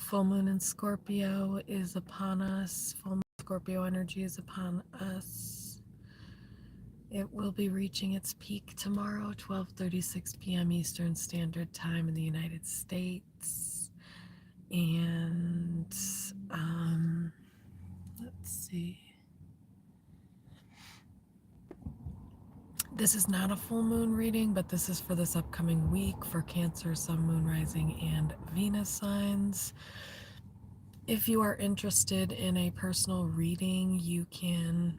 Full moon in Scorpio is upon us. Full moon Scorpio energy is upon us. It will be reaching its peak tomorrow, 12:36 p.m. Eastern Standard Time in the United States. And let's see. This is not a full moon reading, but this is for this upcoming week for Cancer, Sun, Moon, Rising, and Venus signs. If you are interested in a personal reading, you can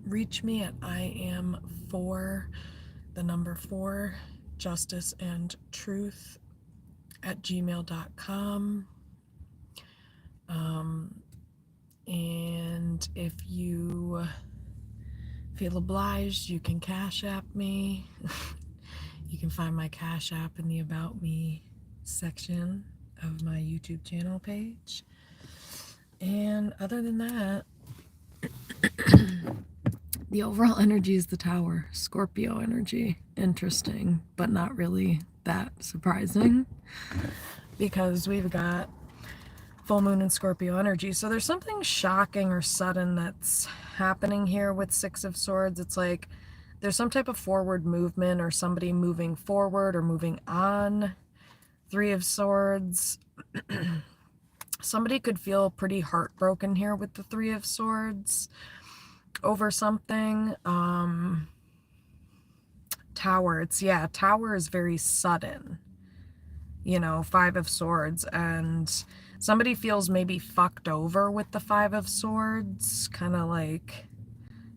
reach me at I am for the number 4 justice and truth at gmail.com. And if you feel obliged, you can Cash App me. You can find my Cash App in the About Me section of my YouTube channel page. And other than that, the overall energy is the Tower, Scorpio energy. Interesting, but not really that surprising, because we've got full moon in Scorpio energy. So there's something shocking or sudden that's happening here with Six of Swords. It's like there's some type of forward movement or somebody moving forward or moving on. Three of Swords. Somebody could feel pretty heartbroken here with the Three of Swords over something. Tower. Tower is very sudden. You know, Five of Swords, and somebody feels maybe fucked over with the Five of Swords. Kind of like,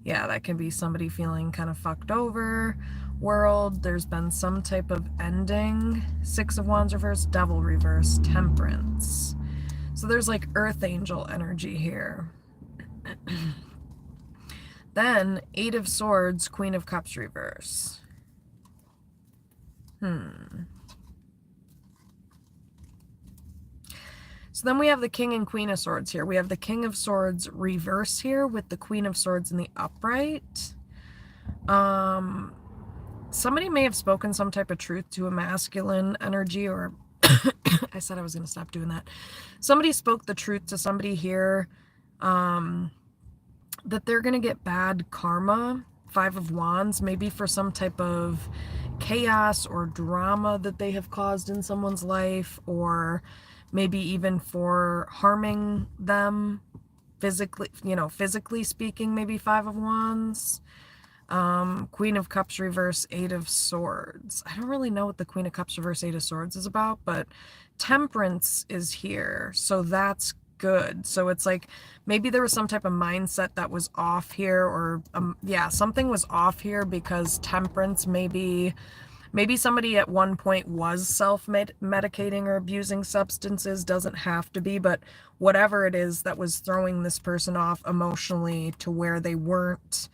yeah, that can be somebody feeling kind of fucked over. World, there's been some type of ending. Six of Wands reverse, Devil reverse, Temperance. So there's like Earth Angel energy here. Then Eight of Swords, Queen of Cups reverse. So then we have the King and Queen of Swords here. We have the King of Swords reverse here with the Queen of Swords in the upright. Somebody may have spoken some type of truth to a masculine energy, or I said I was going to stop doing that. Somebody spoke the truth to somebody here, that they're going to get bad karma, Five of Wands, maybe for some type of chaos or drama that they have caused in someone's life, or maybe even for harming them physically, physically speaking, maybe Five of Wands. Queen of Cups reverse, Eight of Swords. I don't really know what the Queen of Cups reverse, Eight of Swords is about, but Temperance is here, so that's good. So it's like maybe there was some type of mindset that was off here, or something was off here, because Temperance, maybe somebody at one point was self-medicating or abusing substances. Doesn't have to be, but whatever it is that was throwing this person off emotionally to where they weren't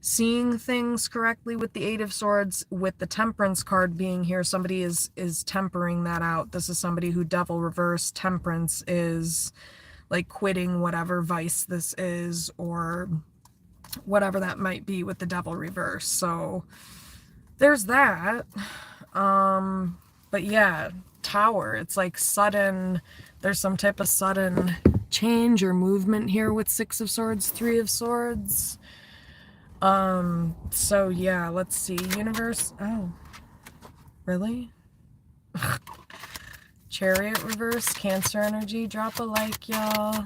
seeing things correctly with the Eight of Swords, with the Temperance card being here, somebody is tempering that out. This is somebody who Devil reverse, Temperance is like quitting whatever vice this is, or whatever that might be with the Devil reverse. So there's that. But yeah, Tower, it's like sudden, there's some type of sudden change or movement here with Six of Swords, Three of Swords. So yeah, let's see. Universe. Oh, really? Chariot reverse, Cancer energy. Drop a like, y'all.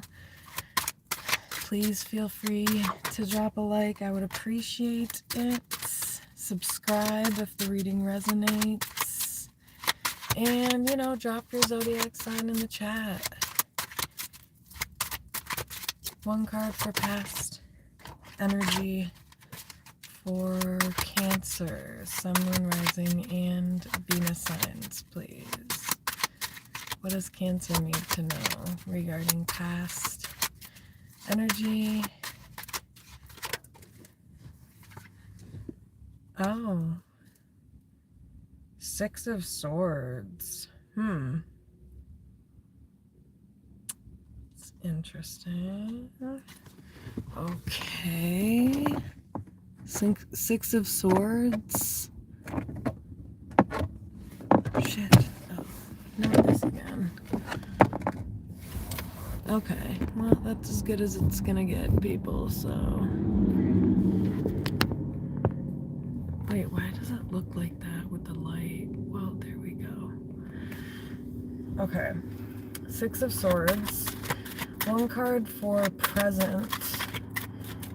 Please feel free to drop a like. I would appreciate it. Subscribe if the reading resonates. And, drop your zodiac sign in the chat. One card for past energy for Cancer, Sun, Moon, Rising, and Venus signs, please. What does Cancer need to know regarding past energy? Oh. Six of Swords. It's interesting. Okay. Six of Swords. Shit. Oh, not this again. Okay, well, that's as good as it's gonna get, people, so... Wait, why does it look like that with the light? Well, there we go. Okay. Six of Swords. One card for present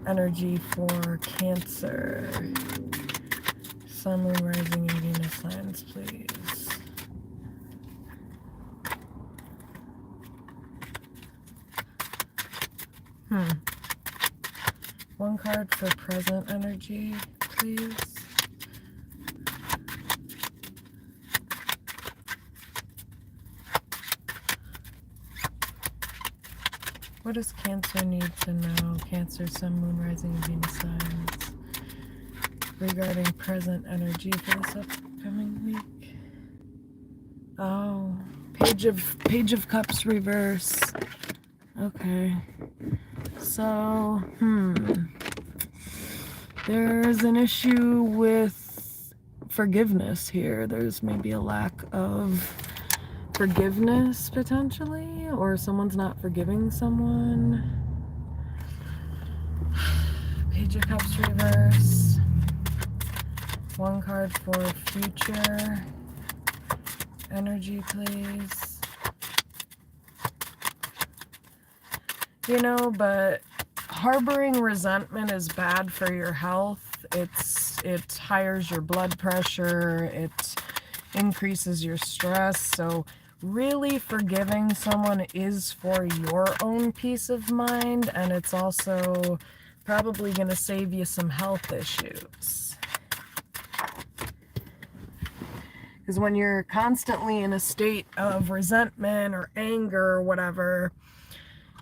energy for Cancer. Sun, Moon, Rising, and Venus signs, please. One card for present energy, please. What does Cancer need to know? Cancer, Sun, Moon, Rising, and Venus signs regarding present energy for this upcoming week. Oh, Page of Cups reverse. Okay. So, there's an issue with forgiveness here. There's maybe a lack of forgiveness, potentially, or someone's not forgiving someone. Page of Cups reverse. One card for future energy, please. You know, but harboring resentment is bad for your health. It higher your blood pressure. It increases your stress. So really forgiving someone is for your own peace of mind, and it's also probably going to save you some health issues. Because when you're constantly in a state of resentment or anger or whatever,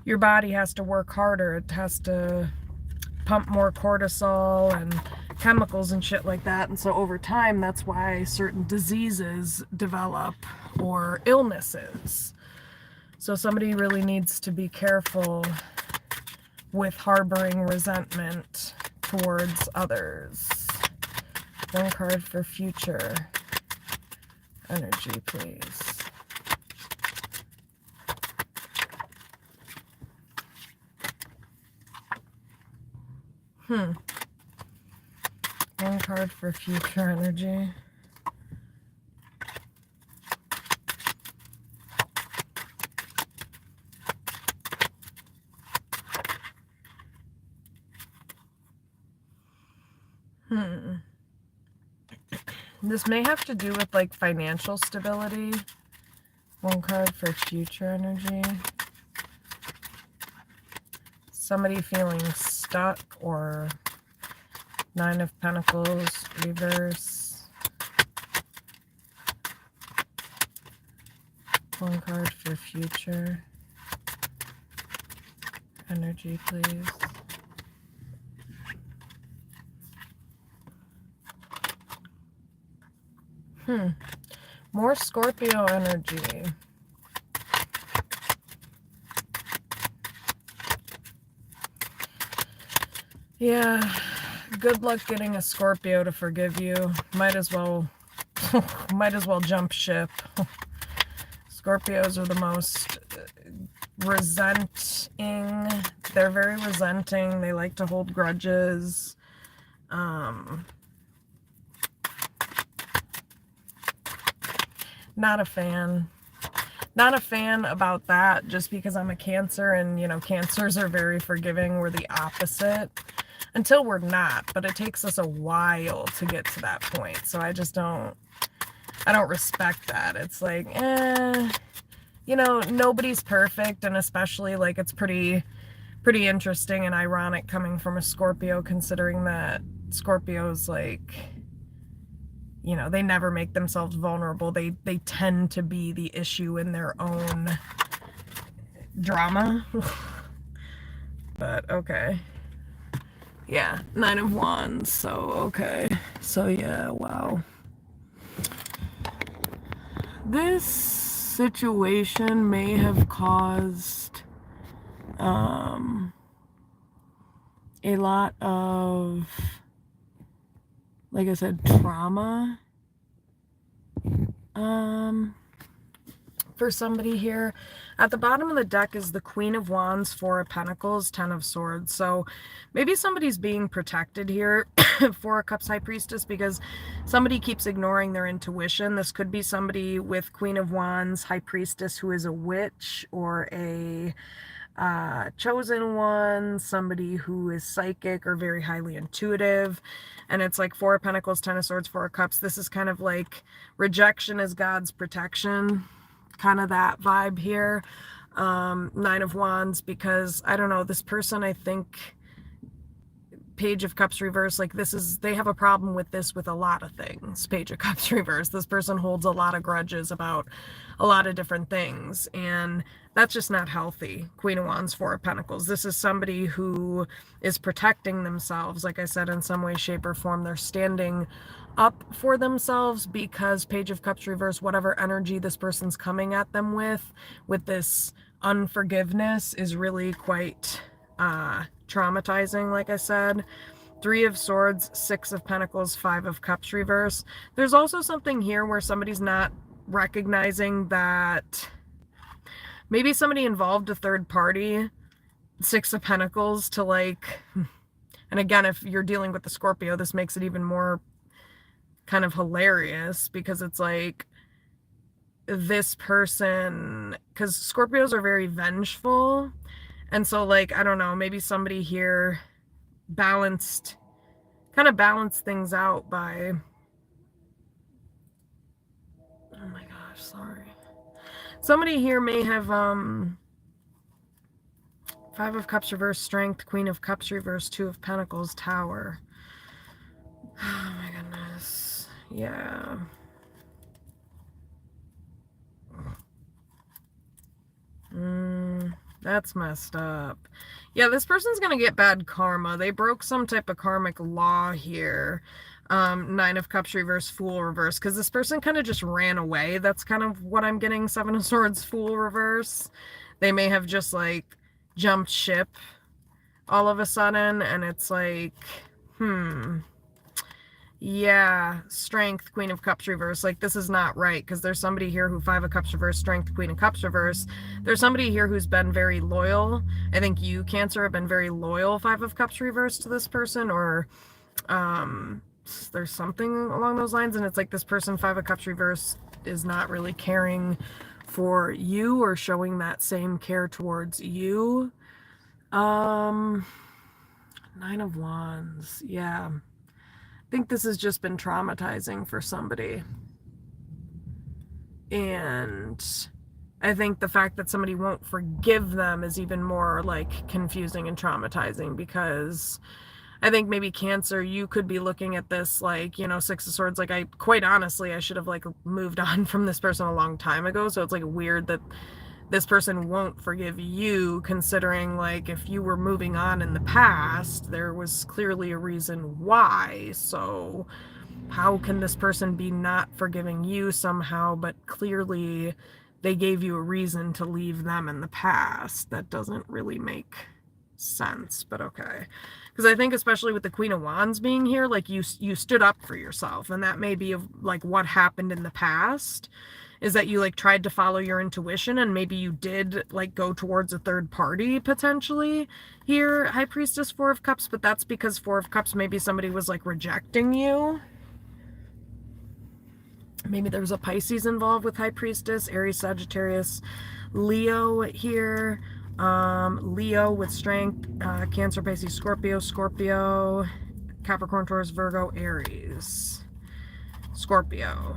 your body has to work harder. It has to pump more cortisol and chemicals and shit like that. And so over time, that's why certain diseases develop or illnesses. So somebody really needs to be careful with harboring resentment towards others. One card for future energy, please. One card for future energy. This may have to do with like financial stability. One card for future energy. Somebody feeling stuck, or Nine of Pentacles reverse. One card for future energy, please. More Scorpio energy. Yeah, good luck getting a Scorpio to forgive you. Might as well jump ship. Scorpios are the most resenting. They're very resenting. They like to hold grudges. Not a fan. Not a fan about that, just because I'm a Cancer, and, you know, Cancers are very forgiving. We're the opposite. Until we're not, but it takes us a while to get to that point. So I don't respect that. It's like, you know, nobody's perfect, and especially, like, it's pretty interesting and ironic coming from a Scorpio, considering that Scorpios, like, you know, they never make themselves vulnerable. They tend to be the issue in their own drama. But okay. Yeah, Nine of Wands, so okay. So yeah, wow. This situation may have caused a lot of, like I said, trauma for for somebody here. At the bottom of the deck is the Queen of Wands, Four of Pentacles, Ten of Swords. So maybe somebody's being protected here, Four of Cups, High Priestess, because somebody keeps ignoring their intuition. This could be somebody with Queen of Wands, High Priestess, who is a witch or a chosen one, somebody who is psychic or very highly intuitive. And it's like Four of Pentacles, Ten of Swords, Four of Cups. This is kind of like rejection is God's protection, kind of that vibe here. Nine of Wands, because I don't know, this person, I think, Page of Cups reverse, like this is, they have a problem with this with a lot of things. Page of Cups reverse, this person holds a lot of grudges about a lot of different things, and that's just not healthy. Queen of Wands, Four of Pentacles, this is somebody who is protecting themselves, like I said, in some way, shape, or form. They're standing up for themselves, because Page of Cups reverse, whatever energy this person's coming at them with this unforgiveness, is really quite traumatizing, like I said. Three of Swords, Six of Pentacles, Five of Cups reverse. There's also something here where somebody's not recognizing that maybe somebody involved a third party, Six of Pentacles, to like, and again, if you're dealing with the Scorpio, this makes it even more kind of hilarious, because it's like this person, because Scorpios are very vengeful. And so, like, I don't know, maybe somebody here kind of balanced things out by, oh my gosh, sorry. Somebody here may have, Five of Cups reverse, Strength, Queen of Cups reverse, Two of Pentacles, Tower. Oh my goodness. Yeah. That's messed up. Yeah, this person's gonna get bad karma. They broke some type of karmic law here. Nine of Cups reverse, Fool reverse, because this person kind of just ran away. That's kind of what I'm getting. Seven of Swords, Fool reverse. They may have just like jumped ship all of a sudden, and it's like, yeah, Strength, Queen of Cups reverse. Like, this is not right, because there's somebody here who Five of Cups reverse, Strength, Queen of Cups reverse. There's somebody here who's been very loyal. I think you, Cancer, have been very loyal, Five of Cups reverse, to this person, or there's something along those lines, and it's like this person, Five of Cups reverse, is not really caring for you or showing that same care towards you. Nine of Wands, yeah. I think this has just been traumatizing for somebody. And I think the fact that somebody won't forgive them is even more like confusing and traumatizing, because I think maybe Cancer, you could be looking at this like, you know, Six of Swords, like quite honestly, I should have like moved on from this person a long time ago. So it's like weird that this person won't forgive you, considering like if you were moving on in the past, there was clearly a reason why. So how can this person be not forgiving you somehow, but clearly they gave you a reason to leave them in the past? That doesn't really make sense, but okay. Because I think especially with the Queen of Wands being here, like you stood up for yourself, and that may be like what happened in the past, is that you like tried to follow your intuition, and maybe you did like go towards a third party potentially here, High Priestess, Four of Cups, but that's because Four of Cups, maybe somebody was like rejecting you. Maybe there was a Pisces involved with High Priestess, Aries, Sagittarius, Leo here. Leo with Strength, Cancer, Pisces, Scorpio, Capricorn, Taurus, Virgo, Aries, Scorpio,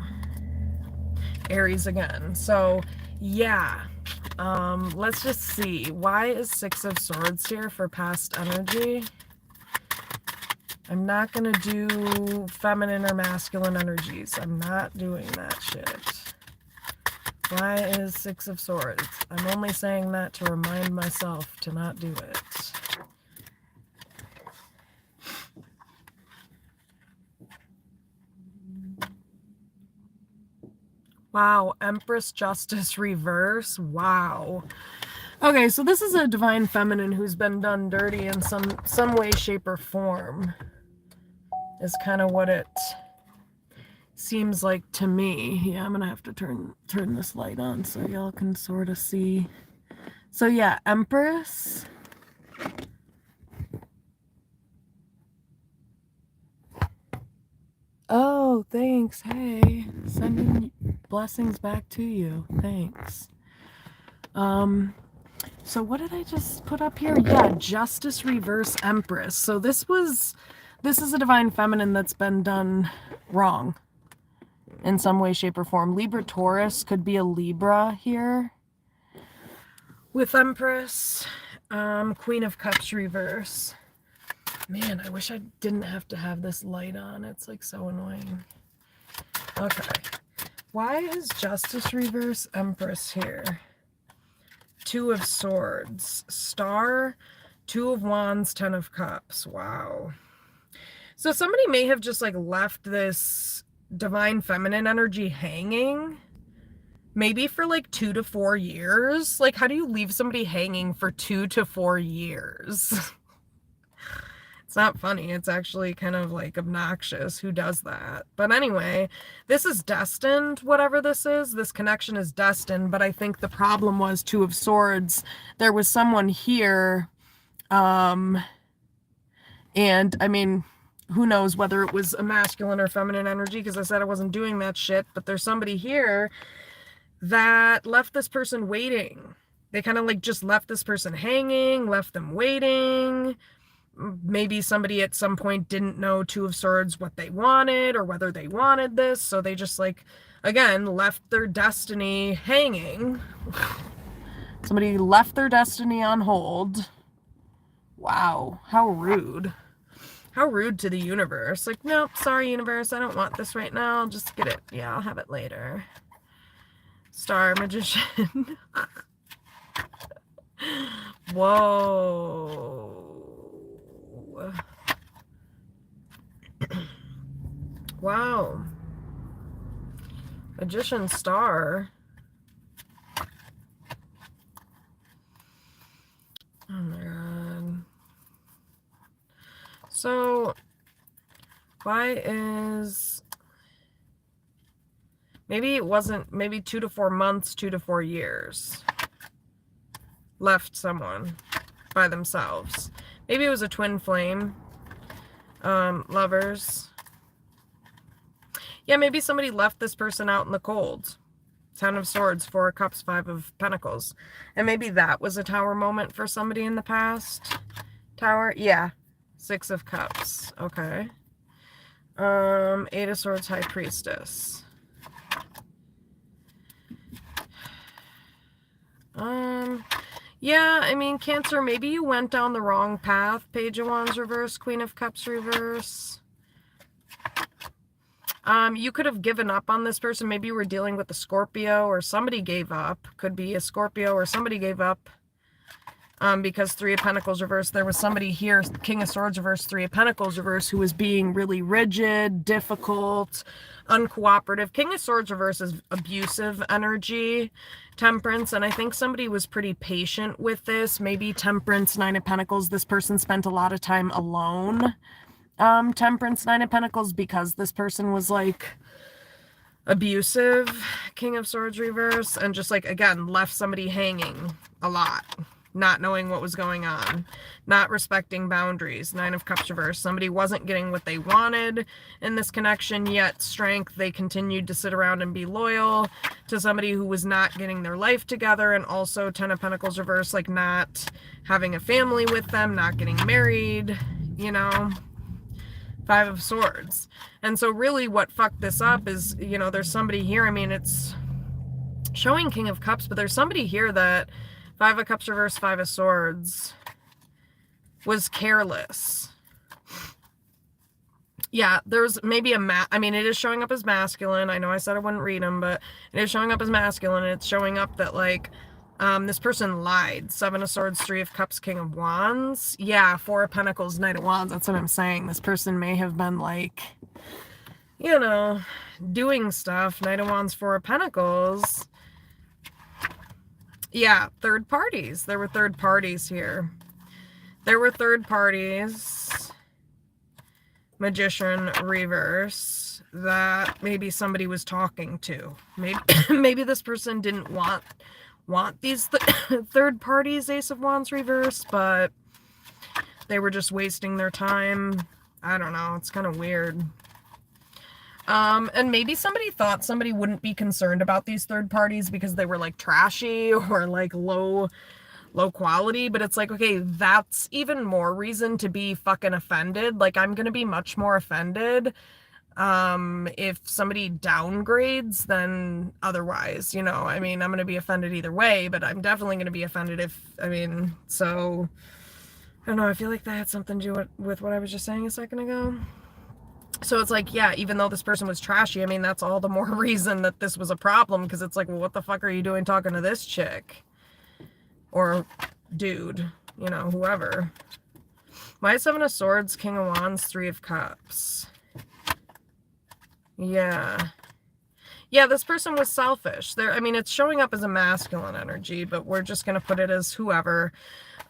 Aries again. So yeah, let's just see. Why is Six of Swords here for past energy? I'm not gonna do feminine or masculine energies. I'm not doing that shit. Why is Six of Swords? I'm only saying that to remind myself to not do it. Wow, Empress, Justice reverse. Wow. Okay, so this is a divine feminine who's been done dirty in some way, shape, or form. Is kind of what it seems like to me. Yeah, I'm gonna have to turn this light on so y'all can sort of see. So yeah, Empress. Oh, thanks. Hey, sending blessings back to you. Thanks. So what did I just put up here? Yeah, Justice Reverse Empress. So this is a divine feminine that's been done wrong in some way, shape, or form. Libra Taurus could be a Libra here with Empress. Queen of Cups reverse. Man, I wish I didn't have to have this light on. It's like so annoying. Okay. Why is Justice reverse Empress here? Two of Swords, Star, Two of Wands, Ten of Cups. Wow. So somebody may have just like left this divine feminine energy hanging, maybe for like 2 to 4 years. Like, how do you leave somebody hanging for 2 to 4 years? It's not funny. It's actually kind of like obnoxious. Who does that? But anyway, this is destined, whatever this is. This connection is destined. But I think the problem was Two of Swords. There was someone here. And I mean, who knows whether it was a masculine or feminine energy, because I said I wasn't doing that shit. But there's somebody here that left this person waiting. They kind of like just left this person hanging, left them waiting. Maybe somebody at some point didn't know Two of Swords what they wanted or whether they wanted this. So they just like, again, left their destiny hanging. Somebody left their destiny on hold. Wow, how rude. How rude to the universe. Like, nope, sorry, universe, I don't want this right now. I'll just get it. Yeah, I'll have it later. Star Magician. Whoa. Wow. Magician Star. Oh my god. So, why is... Maybe it wasn't, maybe 2 to 4 months, 2 to 4 years. Left someone by themselves. Maybe it was a twin flame. Lovers. Yeah, maybe somebody left this person out in the cold. Ten of Swords, Four of Cups, Five of Pentacles. And maybe that was a Tower moment for somebody in the past. Tower, yeah. Six of Cups, okay. Eight of Swords, High Priestess. Yeah, I mean, Cancer, maybe you went down the wrong path. Page of Wands reverse, Queen of Cups reverse. You could have given up on this person. Maybe you were dealing with a Scorpio or somebody gave up. Could be a Scorpio or somebody gave up. Because Three of Pentacles reverse, there was somebody here, King of Swords reverse, Three of Pentacles reverse, who was being really rigid, difficult, uncooperative. King of Swords reverse is abusive energy, Temperance, and I think somebody was pretty patient with this. Maybe Temperance, Nine of Pentacles, this person spent a lot of time alone. Temperance, Nine of Pentacles, because this person was like abusive, King of Swords reverse, and just like, again, left somebody hanging a lot. Not knowing what was going on, not respecting boundaries. Nine of Cups reverse. Somebody wasn't getting what they wanted in this connection, yet Strength, they continued to sit around and be loyal to somebody who was not getting their life together. And also Ten of Pentacles reverse, like not having a family with them, not getting married, you know. Five of Swords. And so really what fucked this up is, you know, there's somebody here, I mean, it's showing King of Cups, but there's somebody here that Five of Cups reverse, Five of Swords was careless. Yeah, there's maybe I mean, it is showing up as masculine. I know I said I wouldn't read them, but it is showing up as masculine. And it's showing up that, like, this person lied. Seven of Swords, Three of Cups, King of Wands. Yeah, Four of Pentacles, Knight of Wands. That's what I'm saying. This person may have been, like, you know, doing stuff. Knight of Wands, Four of Pentacles. Yeah, third parties. There were third parties here. There were third parties. Magician reverse. that maybe somebody was talking to. Maybe maybe this person didn't want these third parties, Ace of Wands reverse, but they were just wasting their time. I don't know. It's kind of weird. And maybe somebody thought somebody wouldn't be concerned about these third parties because they were like trashy or like low quality, but it's like, okay, that's even more reason to be fucking offended. Like, I'm gonna be much more offended if somebody downgrades than otherwise, you know. I mean, I'm gonna be offended either way, but I'm definitely gonna be offended if, I mean, so I don't know, I feel like that had something to do with what I was just saying a second ago. So it's like, yeah, even though this person was trashy, I mean, that's all the more reason that this was a problem, because it's like, well, what the fuck are you doing talking to this chick? Or dude, you know, whoever. Why Seven of Swords, King of Wands, Three of Cups? Yeah. Yeah, this person was selfish. I mean, it's showing up as a masculine energy, but we're just going to put it as whoever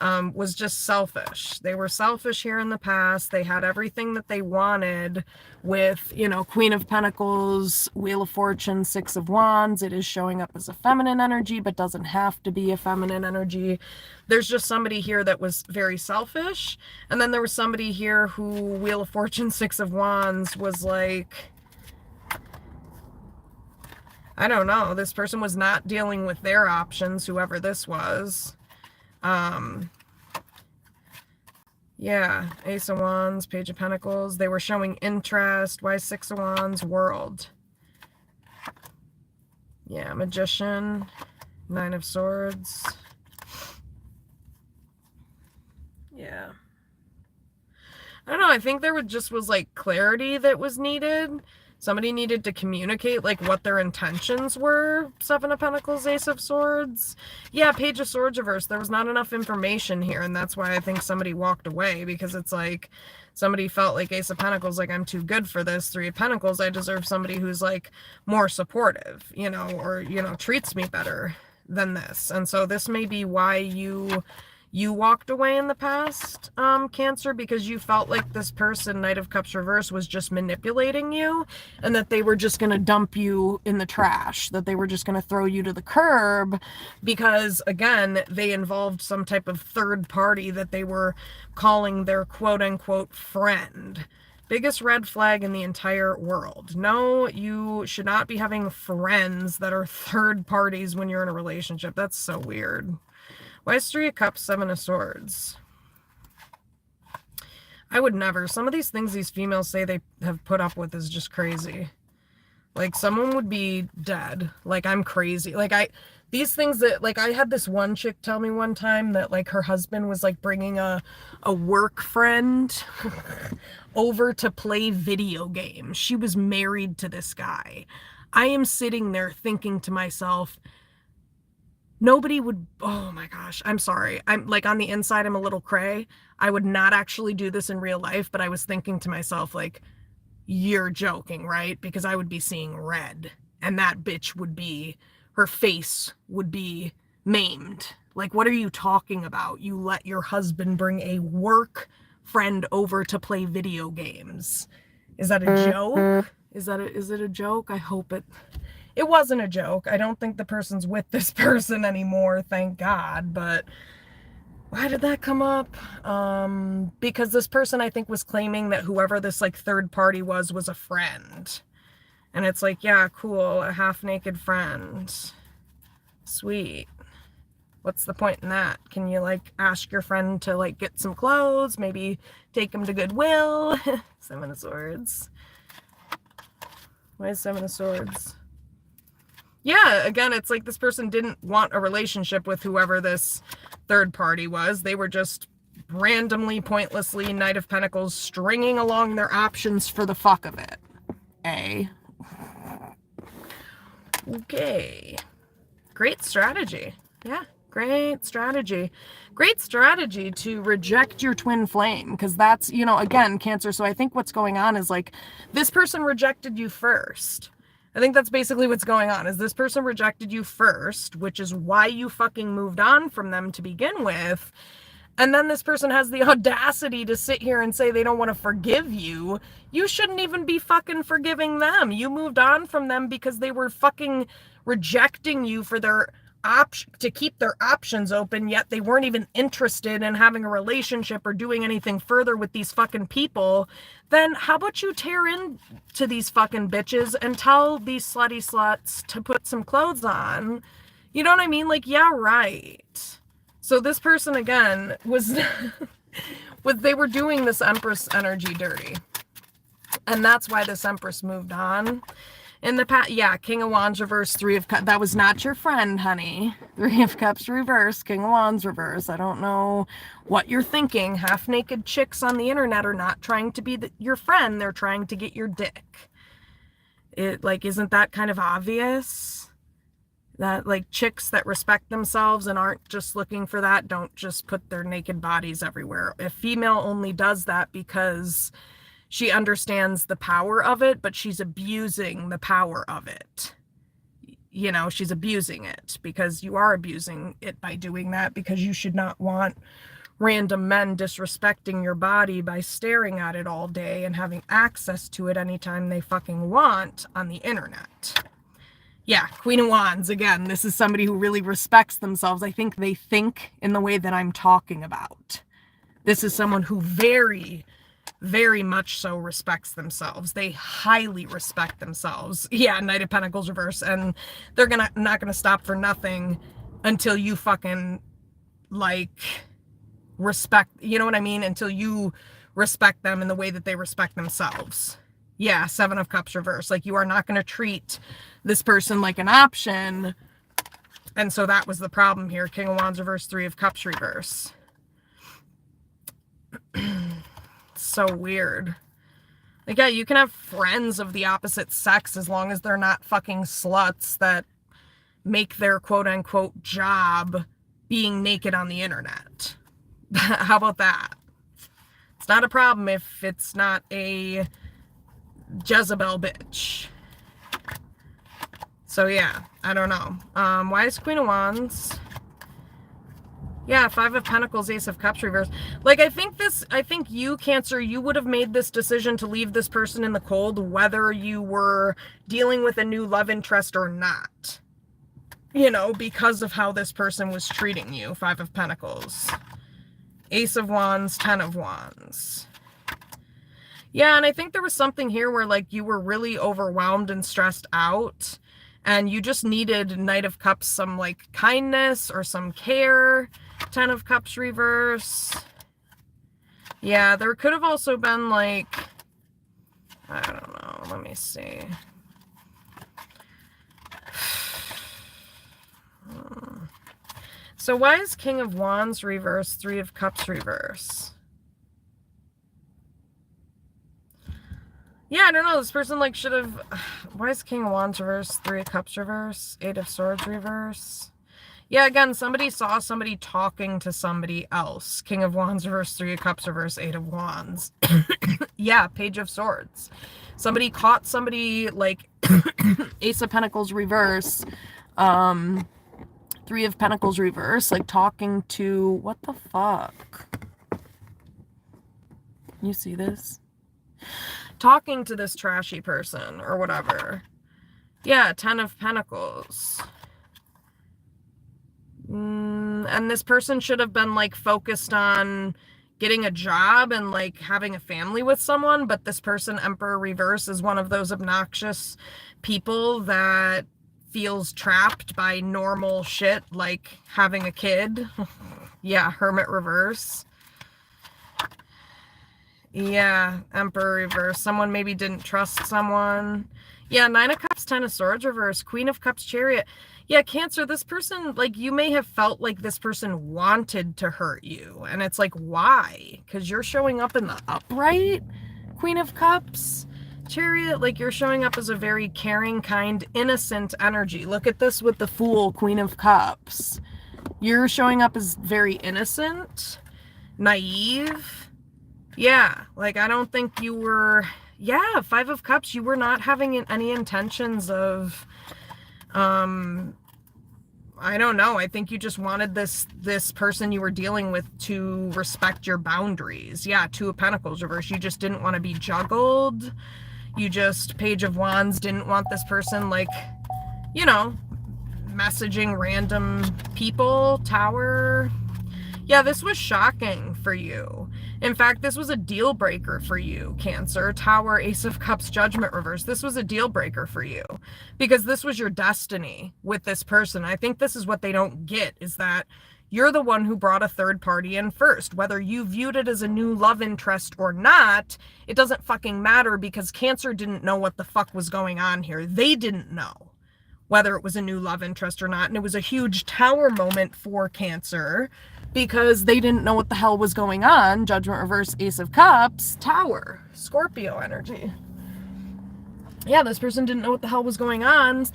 was just selfish. They were selfish here in the past. They had everything that they wanted with, you know, Queen of Pentacles, Wheel of Fortune, Six of Wands. It is showing up as a feminine energy, but doesn't have to be a feminine energy. There's just somebody here that was very selfish. And then there was somebody here who, Wheel of Fortune, Six of Wands, was like, I don't know, this person was not dealing with their options, whoever this was. Yeah, Ace of Wands, Page of Pentacles. They were showing interest. Why Six of Wands? World. Yeah, Magician, Nine of Swords. Yeah. I don't know, I think there just was like clarity that was needed. Somebody needed to communicate like what their intentions were. Seven of Pentacles, Ace of Swords. Yeah, Page of Swords reverse. There was not enough information here, and that's why I think somebody walked away, because it's like somebody felt like Ace of Pentacles, like, I'm too good for this. Three of Pentacles, I deserve somebody who's like more supportive, you know, or, you know, treats me better than this. And so this may be why you walked away in the past, Cancer, because you felt like this person, Knight of Cups reverse, was just manipulating you, and that they were just going to dump you in the trash, that they were just going to throw you to the curb, because, again, they involved some type of third party that they were calling their quote-unquote friend. Biggest red flag in the entire world. No, you should not be having friends that are third parties when you're in a relationship. That's so weird. Why is Three of Cups, Seven of Swords? I would never. Some of these things these females say they have put up with is just crazy. Like, someone would be dead. Like, I'm crazy. Like, these things that, like, I had this one chick tell me one time that, like, her husband was, like, bringing a work friend over to play video games. She was married to this guy. I am sitting there thinking to myself, nobody would, oh my gosh, I'm sorry. I'm like, on the inside, I'm a little cray. I would not actually do this in real life, but I was thinking to myself, like, you're joking, right? Because I would be seeing red, and that bitch would be, her face would be maimed. Like, what are you talking about? You let your husband bring a work friend over to play video games. Is that a joke? Is it a joke? I hope it wasn't a joke. I don't think the person's with this person anymore, thank God, but why did that come up? Because this person, I think, was claiming that whoever this, like, third party was a friend. And it's like, yeah, cool, a half-naked friend. Sweet. What's the point in that? Can you, like, ask your friend to, like, get some clothes, maybe take him to Goodwill? Seven of Swords. Why is Seven of Swords? Yeah, again, it's like this person didn't want a relationship with whoever this third party was. They were just randomly, pointlessly, Knight of Pentacles, stringing along their options for the fuck of it. Okay. Great strategy. Yeah, great strategy. Great strategy to reject your twin flame, because that's, you know, again, Cancer, so I think what's going on is, like, this person rejected you first. I think that's basically what's going on, is this person rejected you first, which is why you fucking moved on from them to begin with. And then this person has the audacity to sit here and say they don't want to forgive you. You shouldn't even be fucking forgiving them. You moved on from them because they were fucking rejecting you for their to keep their options open, yet they weren't even interested in having a relationship or doing anything further with these fucking people. Then how about you tear into these fucking bitches and tell these slutty sluts to put some clothes on? You know what I mean? Like, yeah, right. So this person, again, was they were doing this Empress energy dirty. And that's why this Empress moved on. In the past, yeah, King of Wands reverse, Three of Cups. That was not your friend, honey. Three of Cups reverse, King of Wands reverse. I don't know what you're thinking. Half-naked chicks on the internet are not trying to be your friend. They're trying to get your dick. Isn't that kind of obvious? That, like, chicks that respect themselves and aren't just looking for that don't just put their naked bodies everywhere. A female only does that because she understands the power of it, but she's abusing the power of it. You know, she's abusing it because you are abusing it by doing that, because you should not want random men disrespecting your body by staring at it all day and having access to it anytime they fucking want on the internet. Yeah, Queen of Wands, again, this is somebody who really respects themselves. I think they think in the way that I'm talking about. This is someone who very, very much so respects themselves. They highly respect themselves. Yeah, Knight of Pentacles reverse. And they're not gonna stop for nothing until you fucking, like, respect, you know what I mean? Until you respect them in the way that they respect themselves. Yeah, Seven of Cups reverse. Like, you are not going to treat this person like an option. And so that was the problem here. King of Wands reverse, Three of Cups reverse. So weird. Like, yeah, you can have friends of the opposite sex as long as they're not fucking sluts that make their quote-unquote job being naked on the internet. How about that? It's not a problem if it's not a Jezebel bitch. So yeah, I don't know. Why is Queen of Wands? Yeah, Five of Pentacles, Ace of Cups reverse. Like, I think you, Cancer, you would have made this decision to leave this person in the cold whether you were dealing with a new love interest or not. You know, because of how this person was treating you. Five of Pentacles. Ace of Wands, Ten of Wands. Yeah, and I think there was something here where, like, you were really overwhelmed and stressed out, and you just needed Knight of Cups, some, like, kindness or some care. Ten of Cups reverse. Yeah, there could have also been, like, I don't know, let me see. So why is King of Wands reverse, Three of Cups reverse? Yeah, I don't know. This person, like, should have... Why is King of Wands reverse, Three of Cups reverse, Eight of Swords reverse? Yeah, again, somebody saw somebody talking to somebody else. King of Wands reverse, Three of Cups reverse, Eight of Wands. Yeah, Page of Swords. Somebody caught somebody, like, Ace of Pentacles reverse, Three of Pentacles reverse, like, talking to... What the fuck? Can you see this? Talking to this trashy person or whatever. Yeah, Ten of Pentacles. And this person should have been, like, focused on getting a job and, like, having a family with someone, but this person, Emperor reverse, is one of those obnoxious people that feels trapped by normal shit, like having a kid. Yeah, Hermit reverse. Yeah, Emperor reverse. Someone maybe didn't trust someone. Yeah, Nine of Cups, Ten of Swords reverse, Queen of Cups, Chariot. Yeah, Cancer, this person, like, you may have felt like this person wanted to hurt you. And it's like, why? Because you're showing up in the upright, Queen of Cups, Chariot. Like, you're showing up as a very caring, kind, innocent energy. Look at this with the Fool, Queen of Cups. You're showing up as very innocent, naive. Yeah, like, I don't think you were... Yeah, Five of Cups, you were not having any intentions of I don't know. I think you just wanted this person you were dealing with to respect your boundaries. Yeah, Two of Pentacles reverse. You just didn't want to be juggled. You just, Page of Wands, didn't want this person, like, you know, messaging random people. Tower. Yeah, this was shocking for you. In fact, this was a deal breaker for you, Cancer. Tower, Ace of Cups, Judgment reverse. This was a deal breaker for you because this was your destiny with this person. I think this is what they don't get, is that you're the one who brought a third party in first. Whether you viewed it as a new love interest or not, it doesn't fucking matter, because Cancer didn't know what the fuck was going on here. They didn't know whether it was a new love interest or not. And it was a huge Tower moment for Cancer because they didn't know what the hell was going on. Judgment reverse, Ace of Cups, Tower, Scorpio energy. Yeah, this person didn't know what the hell was going on.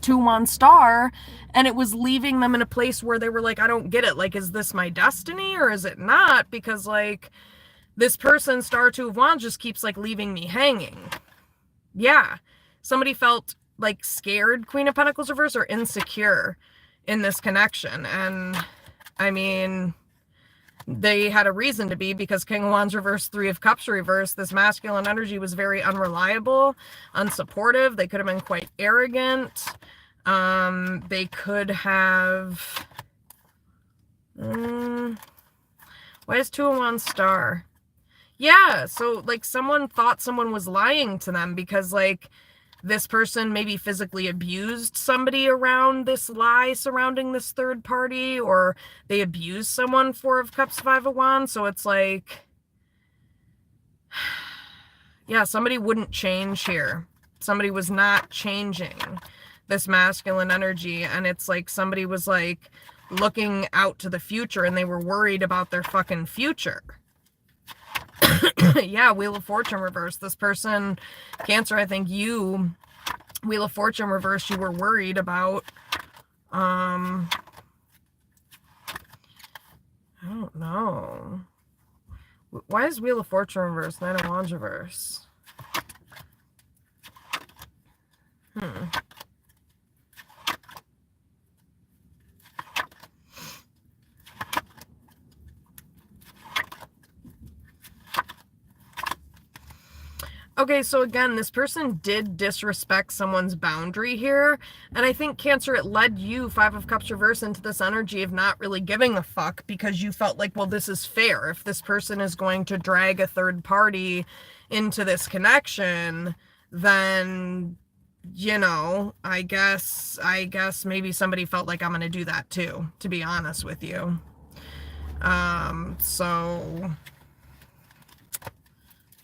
2-1 star, and it was leaving them in a place where they were like, I don't get it. Like, is this my destiny or is it not? Because, like, this person, star 2 of Wands, just keeps, like, leaving me hanging. Yeah, somebody felt like scared, Queen of Pentacles reverse, or insecure in this connection. And I mean, they had a reason to be, because King of Wands reverse, 3 of Cups reverse, this masculine energy was very unreliable, unsupportive. They could have been quite arrogant. They could have, why is 2 of Wands star? Yeah, so, like, someone thought someone was lying to them because, like, this person maybe physically abused somebody around this lie surrounding this third party, or they abused someone, 4 of Cups, 5 of Wands. So it's like, yeah, somebody wouldn't change here. Somebody was not changing this masculine energy. And it's like somebody was, like, looking out to the future and they were worried about their fucking future. Yeah, Wheel of Fortune reverse. This person, Cancer, I think you, Wheel of Fortune reverse, you were worried about, I don't know. Why is Wheel of Fortune reverse, 9 of Wands reverse? Okay, so again, this person did disrespect someone's boundary here. And I think, Cancer, it led you, 5 of Cups reverse, into this energy of not really giving a fuck, because you felt like, well, this is fair. If this person is going to drag a third party into this connection, then, you know, I guess maybe somebody felt like I'm going to do that too, to be honest with you. So,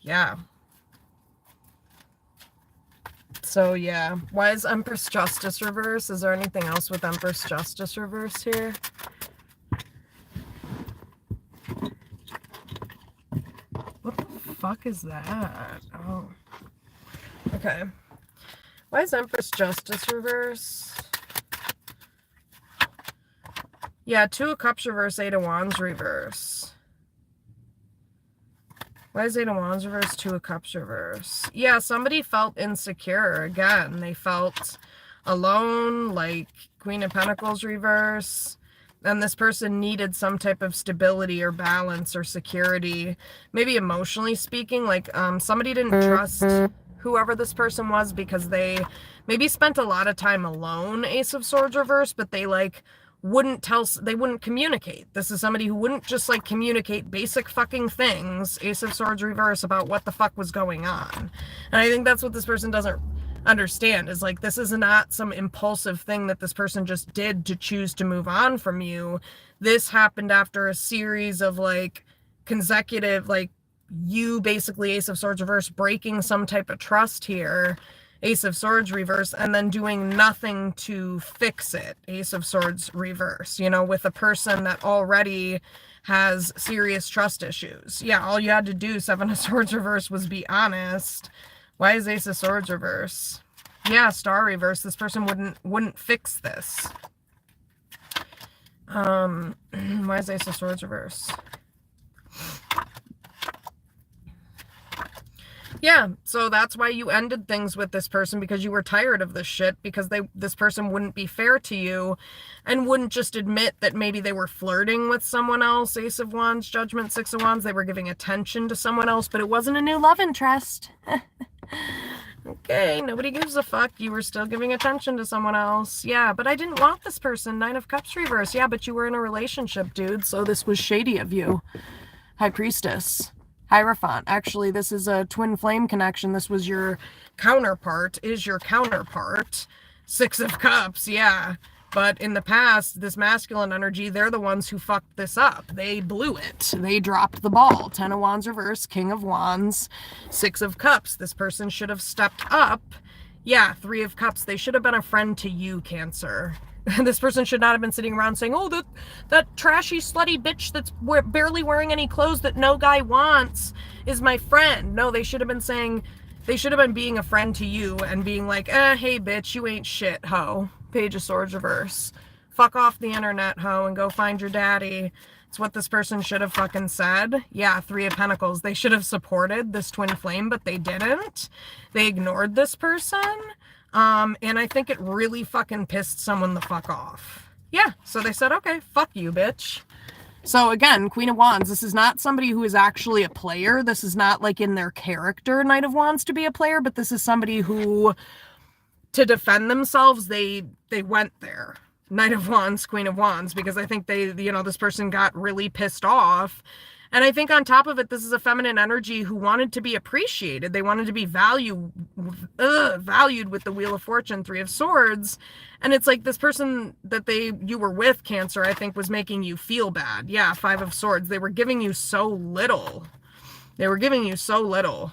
yeah. So, yeah. Why is Empress Justice reverse? Is there anything else with Empress Justice reverse here? What the fuck is that? Oh. Okay. Why is Empress Justice reverse? Yeah, 2 of Cups reverse, 8 of Wands reverse. Why is 8 of Wands reverse, 2 of Cups reverse? Yeah, somebody felt insecure again. They felt alone, like Queen of Pentacles reverse. And this person needed some type of stability or balance or security. Maybe emotionally speaking, like somebody didn't trust whoever this person was because they maybe spent a lot of time alone, Ace of Swords reverse, but they, like, they wouldn't communicate. This is somebody who wouldn't just, like, communicate basic fucking things, Ace of Swords reverse, about what the fuck was going on. And I think that's what this person doesn't understand, is, like, this is not some impulsive thing that this person just did to choose to move on from you. This happened after a series of, like, consecutive, like, you basically, Ace of Swords reverse, breaking some type of trust here, Ace of Swords reverse, and then doing nothing to fix it, Ace of Swords reverse, you know, with a person that already has serious trust issues. Yeah, all you had to do, 7 of Swords reverse, was be honest. Why is Ace of Swords reverse? Yeah, Star reverse. This person wouldn't fix this. Why is Ace of Swords reverse? Yeah, so that's why you ended things with this person, because you were tired of this shit, because this person wouldn't be fair to you and wouldn't just admit that maybe they were flirting with someone else. Ace of Wands, Judgment, Six of Wands, they were giving attention to someone else, but it wasn't a new love interest. Okay, nobody gives a fuck. You were still giving attention to someone else. Yeah, but I didn't want this person. Nine of Cups reverse. Yeah, but you were in a relationship, dude, so this was shady of you. High Priestess. Hierophant. Actually, this is a twin flame connection. This was your counterpart, is your counterpart. Six of Cups, yeah. But in the past, this masculine energy, they're the ones who fucked this up. They blew it. They dropped the ball. Ten of Wands reverse, King of Wands, Six of Cups. This person should have stepped up. Yeah, Three of Cups. They should have been a friend to you, Cancer. This person should not have been sitting around saying, oh, that trashy, slutty bitch that's barely wearing any clothes that no guy wants is my friend. No, they should have been saying, they should have been being a friend to you and being like, hey, bitch, you ain't shit, ho. Page of Swords reverse. Fuck off the internet, ho, and go find your daddy. It's what this person should have fucking said. Yeah, Three of Pentacles. They should have supported this twin flame, but they didn't. They ignored this person. And I think it really fucking pissed someone the fuck off. Yeah, so they said, okay, fuck you, bitch. So again, Queen of Wands, this is not somebody who is actually a player. This is not like in their character, Knight of Wands, to be a player, but this is somebody who, to defend themselves, they went there. Knight of Wands, Queen of Wands, because I think they, this person got really pissed off. And I think on top of it, this is a feminine energy who wanted to be appreciated. They wanted to be valued with the Wheel of Fortune, Three of Swords. And it's like this person that you were with, Cancer, I think was making you feel bad. Yeah, Five of Swords. They were giving you so little. They were giving you so little.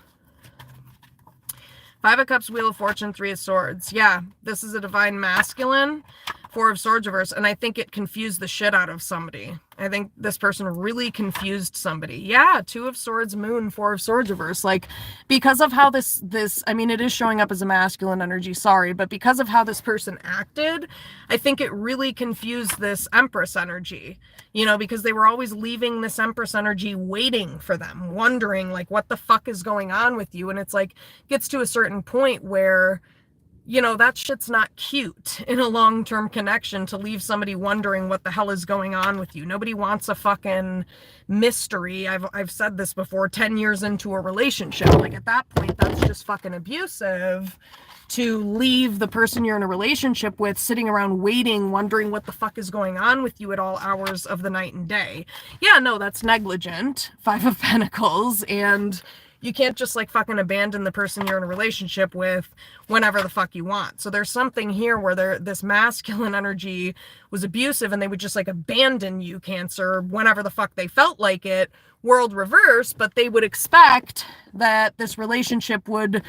Five of Cups, Wheel of Fortune, Three of Swords. Yeah, this is a divine masculine. Four of Swords reverse, and I think it confused the shit out of somebody. I think this person really confused somebody. Yeah, Two of Swords, Moon, Four of Swords reverse. Like, because of how this, I mean, it is showing up as a masculine energy, sorry, but because of how this person acted, I think it really confused this Empress energy, because they were always leaving this Empress energy waiting for them, wondering, like, what the fuck is going on with you? And it's like, gets to a certain point where, that shit's not cute in a long-term connection, to leave somebody wondering what the hell is going on with you. Nobody wants a fucking mystery. I've said this before, 10 years into a relationship. Like, at that point, that's just fucking abusive, to leave the person you're in a relationship with sitting around waiting, wondering what the fuck is going on with you at all hours of the night and day. Yeah, no, that's negligent. Five of Pentacles. And you can't just like fucking abandon the person you're in a relationship with whenever the fuck you want. So there's something here where this masculine energy was abusive and they would just like abandon you, Cancer, whenever the fuck they felt like it, world reverse, but they would expect that this relationship would,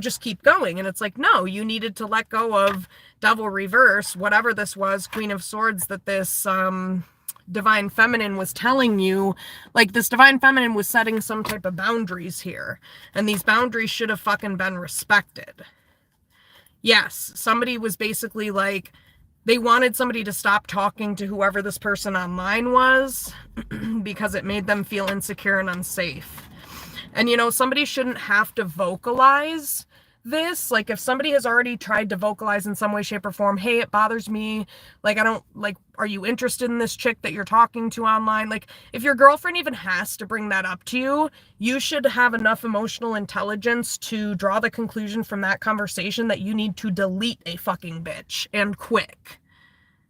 just keep going. And it's like, no, you needed to let go of Devil reverse, whatever this was, Queen of Swords, that this, divine feminine was telling you. Like, this divine feminine was setting some type of boundaries here, and these boundaries should have fucking been respected. Yes, somebody was basically like, they wanted somebody to stop talking to whoever this person online was because it made them feel insecure and unsafe. And somebody shouldn't have to vocalize this. Like, if somebody has already tried to vocalize in some way, shape, or form, hey, it bothers me, like, I don't, like, are you interested in this chick that you're talking to online? Like, if your girlfriend even has to bring that up to you, you should have enough emotional intelligence to draw the conclusion from that conversation that you need to delete a fucking bitch, and quick.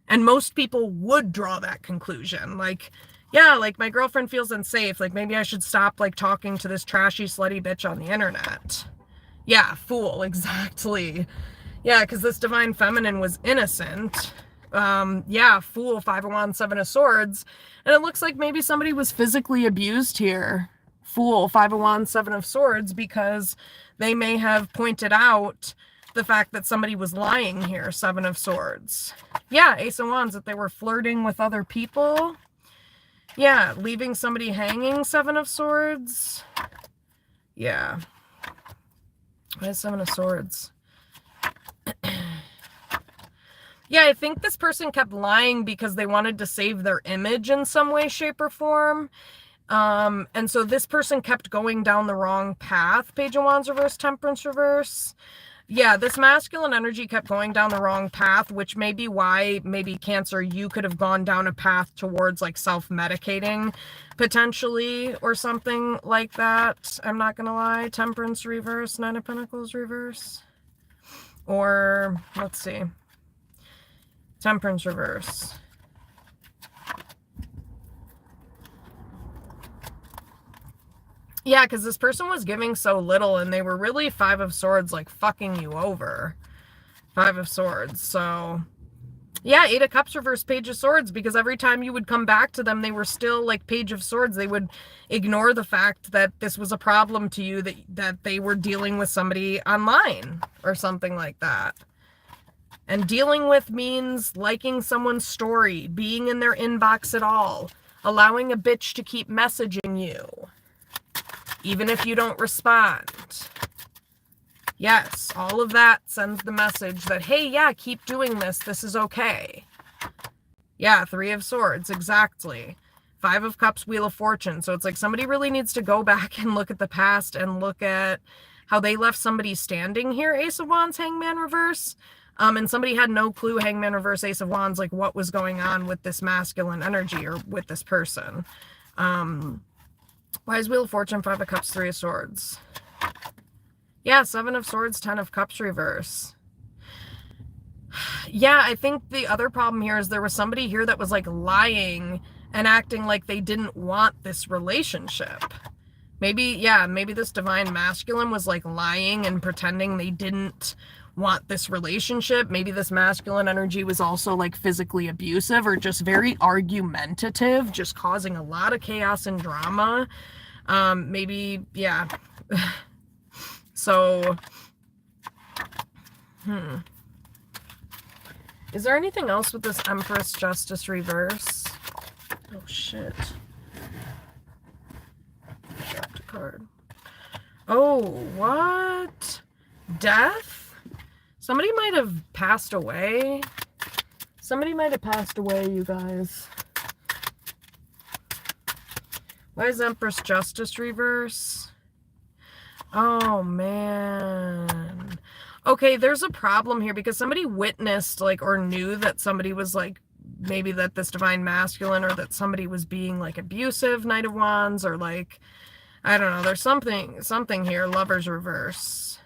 And most people would draw that conclusion. Like, yeah, like, my girlfriend feels unsafe, like, maybe I should stop, like, talking to this trashy, slutty bitch on the internet. Yeah, Fool, exactly. Yeah, because this divine feminine was innocent. Yeah, Fool, Five of Wands, Seven of Swords. And it looks like maybe somebody was physically abused here. Fool, Five of Wands, Seven of Swords, because they may have pointed out the fact that somebody was lying here, Seven of Swords. Yeah, Ace of Wands, that they were flirting with other people. Yeah, leaving somebody hanging, Seven of Swords. Yeah. Why is Seven of Swords? Yeah, I think this person kept lying because they wanted to save their image in some way, shape, or form. And so this person kept going down the wrong path. Page of Wands reverse, Temperance reverse. Yeah, this masculine energy kept going down the wrong path, which may be why maybe Cancer, you could have gone down a path towards like self-medicating potentially or something like that. I'm not gonna lie. Temperance reverse, Nine of Pentacles reverse. Or let's see. Temperance reverse. Yeah, because this person was giving so little and they were really Five of Swords, like fucking you over. Five of Swords. So yeah, Eight of Cups reverse, Page of Swords, because every time you would come back to them, they were still like Page of Swords. They would ignore the fact that this was a problem to you, that they were dealing with somebody online or something like that. And dealing with means liking someone's story, being in their inbox at all, allowing a bitch to keep messaging you, even if you don't respond. Yes, all of that sends the message that, hey, yeah, keep doing this. This is okay. Yeah, Three of Swords, exactly. Five of Cups, Wheel of Fortune. So it's like somebody really needs to go back and look at the past and look at how they left somebody standing here. Ace of Wands, Hangman reverse. And somebody had no clue, Hangman reverse, Ace of Wands, like what was going on with this masculine energy or with this person. Why is Wheel of Fortune, Five of Cups, Three of Swords? Yeah, Seven of Swords, Ten of Cups reverse. Yeah, I think the other problem here is there was somebody here that was like lying and acting like they didn't want this relationship. Maybe, yeah, maybe this divine masculine was like lying and pretending they didn't want this relationship. Maybe this masculine energy was also like physically abusive or just very argumentative, just causing a lot of chaos and drama. Maybe, yeah. So, is there anything else with this Empress Justice reverse? Oh, shit. Dropped a card. Oh, what? Death? Somebody might have passed away. Somebody might have passed away, you guys. Why is Empress Justice reverse? Oh, man. Okay, there's a problem here because somebody witnessed, like, or knew that somebody was, like, maybe that this divine masculine or that somebody was being, like, abusive, Knight of Wands, or, like, I don't know. There's something here. Lovers reverse.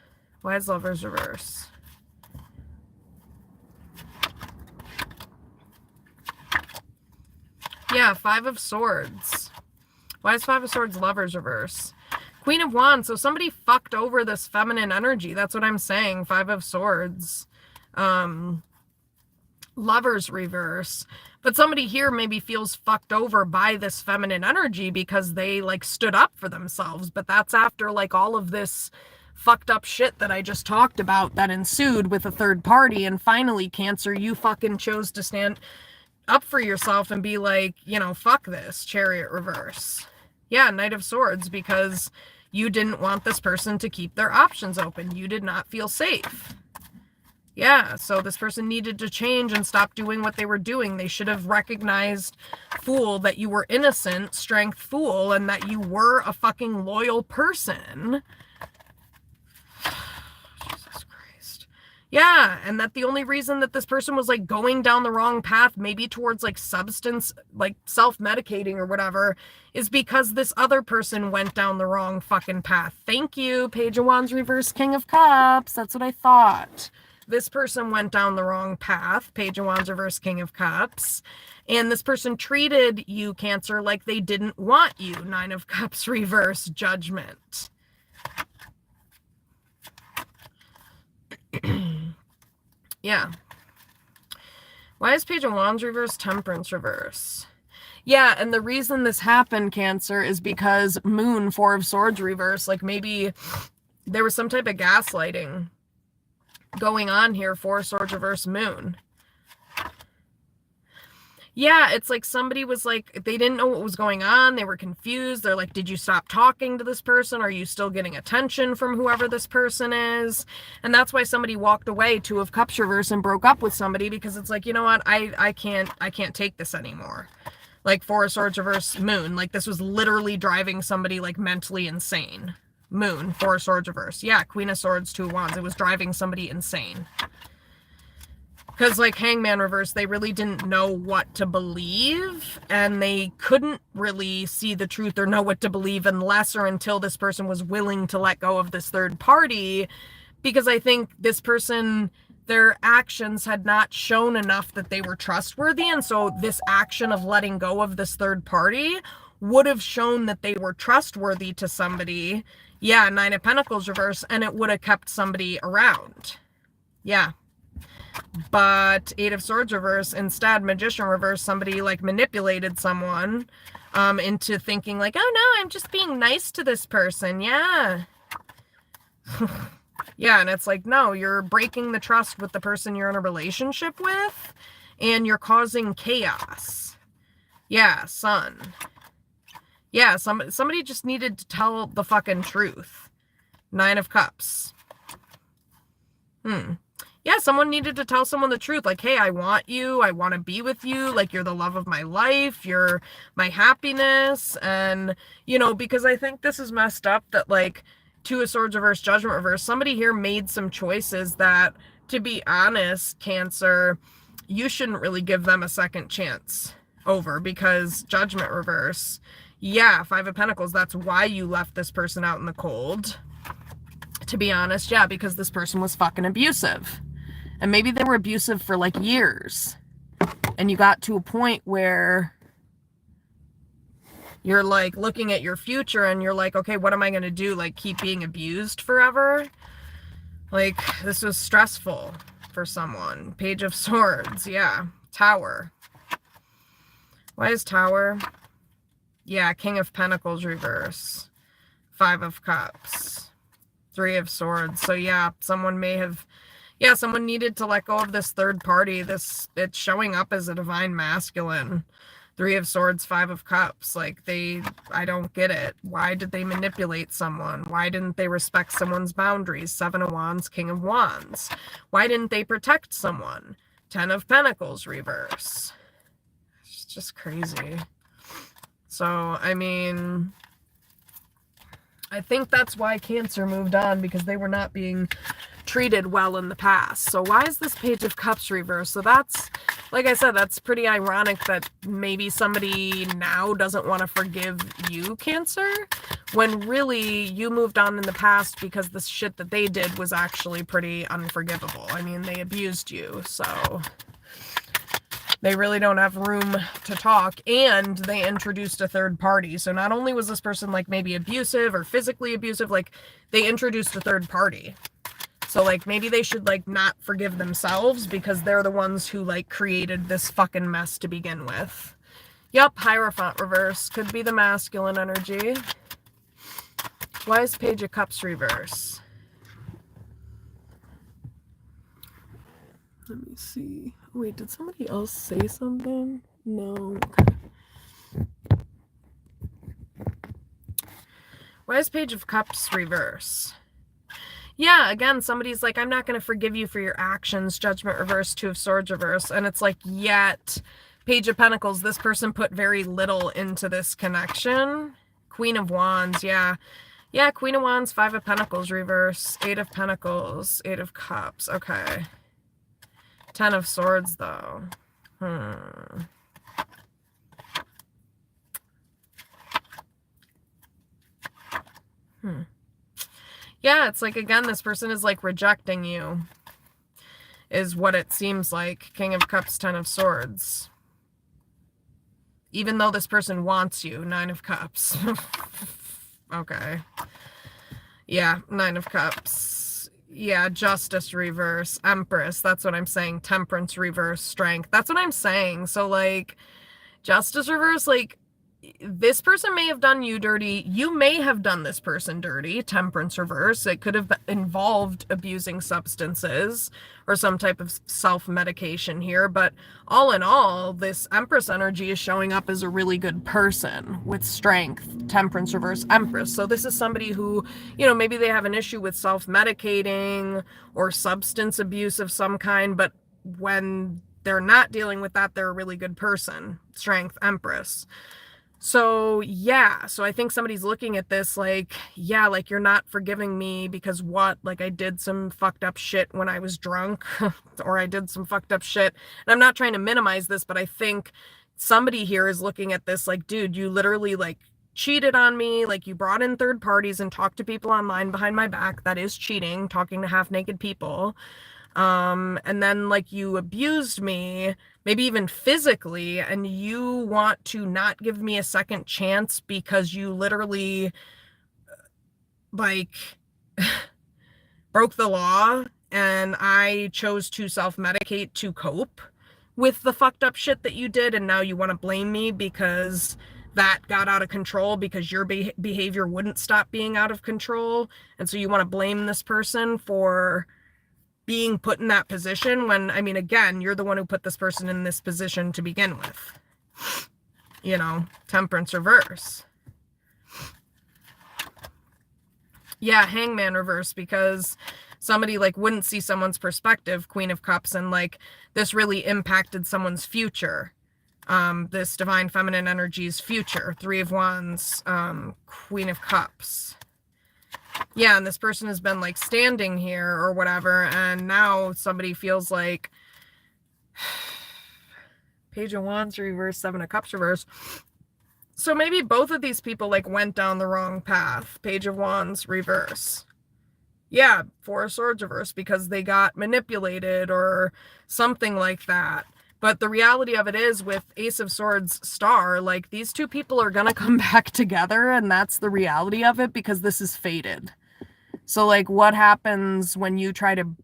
Why is Lovers reverse? Yeah, Five of Swords. Why is Five of Swords Lovers reverse? Queen of Wands. So somebody fucked over this feminine energy. That's what I'm saying. Five of Swords. Lovers reverse. But somebody here maybe feels fucked over by this feminine energy because they like stood up for themselves. But that's after like all of this fucked up shit that I just talked about that ensued with a third party. And finally, Cancer, you fucking chose to stand up for yourself and be like, you know, fuck this. Chariot reverse. Yeah, Knight of Swords, because you didn't want this person to keep their options open. You did not feel safe. Yeah, so this person needed to change and stop doing what they were doing. They should have recognized, Fool, that you were innocent, Strength, Fool, and that you were a fucking loyal person. Jesus Christ. Yeah, and that the only reason that this person was like going down the wrong path, maybe towards like substance, like self-medicating or whatever, is because this other person went down the wrong fucking path. Thank you, Page of Wands reverse, King of Cups. That's what I thought. This person went down the wrong path, Page of Wands reverse, King of Cups. And this person treated you, Cancer, like they didn't want you, Nine of Cups reverse, Judgment. Yeah. Why is Page of Wands reverse, Temperance reverse? Yeah, and the reason this happened, Cancer, is because Moon, Four of Swords reverse, like maybe there was some type of gaslighting going on here. Four of Swords reverse, Moon. Yeah, it's like somebody was like, they didn't know what was going on. They were confused. They're like, did you stop talking to this person? Are you still getting attention from whoever this person is? And that's why somebody walked away, Two of Cups reverse, and broke up with somebody, because it's like, you know what? I can't take this anymore. Like Four of Swords reverse, Moon. Like this was literally driving somebody like mentally insane. Moon, Four of Swords reverse. Yeah, Queen of Swords, Two of Wands. It was driving somebody insane. Because like Hangman reverse, they really didn't know what to believe, and they couldn't really see the truth or know what to believe unless or until this person was willing to let go of this third party. Because I think this person, their actions had not shown enough that they were trustworthy, and so this action of letting go of this third party would have shown that they were trustworthy to somebody. Yeah, Nine of Pentacles reverse, and it would have kept somebody around. Yeah. But Eight of Swords reverse, instead, Magician reverse, somebody like manipulated someone into thinking like, oh no, I'm just being nice to this person. Yeah. Yeah, and it's like, no, you're breaking the trust with the person you're in a relationship with, and you're causing chaos. Yeah, Sun. Yeah, somebody just needed to tell the fucking truth. Nine of Cups. Yeah, someone needed to tell someone the truth. Like, hey, I want you. I want to be with you. Like, you're the love of my life. You're my happiness. And, you know, because I think this is messed up that, like, Two of Swords reverse, Judgment reverse, somebody here made some choices that, to be honest, Cancer, you shouldn't really give them a second chance over, because Judgment reverse, yeah, Five of Pentacles, that's why you left this person out in the cold. To be honest, yeah, because this person was fucking abusive. And maybe they were abusive for like years. And you got to a point where you're like looking at your future and you're like, okay, what am I going to do? Like keep being abused forever? Like this was stressful for someone. Page of Swords. Yeah. Tower. Why is Tower? Yeah. King of Pentacles reverse. Five of Cups. Three of Swords. So yeah, someone may have, yeah, someone needed to let go of this third party. It's showing up as a divine masculine. Three of Swords, Five of Cups. Like I don't get it. Why did they manipulate someone? Why didn't they respect someone's boundaries? Seven of Wands, King of Wands. Why didn't they protect someone? Ten of Pentacles reverse. It's just crazy. So, I mean, I think that's why Cancer moved on, because they were not being treated well in the past. So why is this Page of Cups reversed? So that's, like I said, that's pretty ironic that maybe somebody now doesn't want to forgive you, Cancer, when really you moved on in the past because the shit that they did was actually pretty unforgivable. I mean, they abused you, so they really don't have room to talk, and they introduced a third party. So not only was this person like maybe abusive or physically abusive, like they introduced a third party. So like maybe they should like not forgive themselves, because they're the ones who like created this fucking mess to begin with. Yep, Hierophant reverse. Could be the masculine energy. Why is Page of Cups reverse? Let me see. Wait, did somebody else say something? No. Okay. Why is Page of Cups reverse? Yeah, again, somebody's like, I'm not going to forgive you for your actions. Judgment reverse, Two of Swords reverse. And it's like, yet, Page of Pentacles, this person put very little into this connection. Queen of Wands, yeah. Yeah, Queen of Wands, Five of Pentacles reverse. Eight of Pentacles, Eight of Cups. Okay. Ten of Swords, though. Yeah, it's like, again, this person is like rejecting you, is what it seems like. King of Cups, Ten of Swords. Even though this person wants you. Nine of Cups. Okay. Yeah, Nine of Cups. Yeah, Justice reverse. Empress, that's what I'm saying. Temperance reverse. Strength, that's what I'm saying. So like, Justice reverse, like, this person may have done you dirty. You may have done this person dirty. Temperance reverse. It could have involved abusing substances or some type of self-medication here. But all in all, this Empress energy is showing up as a really good person with strength. Temperance reverse, Empress. So this is somebody who, you know, maybe they have an issue with self-medicating or substance abuse of some kind. But when they're not dealing with that, they're a really good person. Strength, Empress. So yeah, so I think somebody's looking at this like, yeah, like you're not forgiving me because what? Like I did some fucked up shit when I was drunk or I did some fucked up shit. And I'm not trying to minimize this, but I think somebody here is looking at this like, dude, you literally like cheated on me. Like you brought in third parties and talked to people online behind my back. That is cheating, talking to half naked people. And then like you abused me, maybe even physically, and you want to not give me a second chance because you literally like broke the law and I chose to self-medicate to cope with the fucked up shit that you did, and now you want to blame me because that got out of control because your behavior wouldn't stop being out of control, and so you want to blame this person for being put in that position when, I mean, again, you're the one who put this person in this position to begin with. You know, Temperance reverse. Yeah, Hangman reverse, because somebody like wouldn't see someone's perspective, Queen of Cups, and like this really impacted someone's future. This divine feminine energy's future. Three of Wands, Queen of Cups. Yeah, and this person has been like standing here or whatever, and now somebody feels like Page of Wands reverse, Seven of Cups reverse. So maybe both of these people like went down the wrong path. Page of Wands reverse. Yeah, Four of Swords reverse, because they got manipulated or something like that. But the reality of it is, with Ace of Swords star, like these two people are gonna come back together, and that's the reality of it, because this is fated. So like what happens when you try to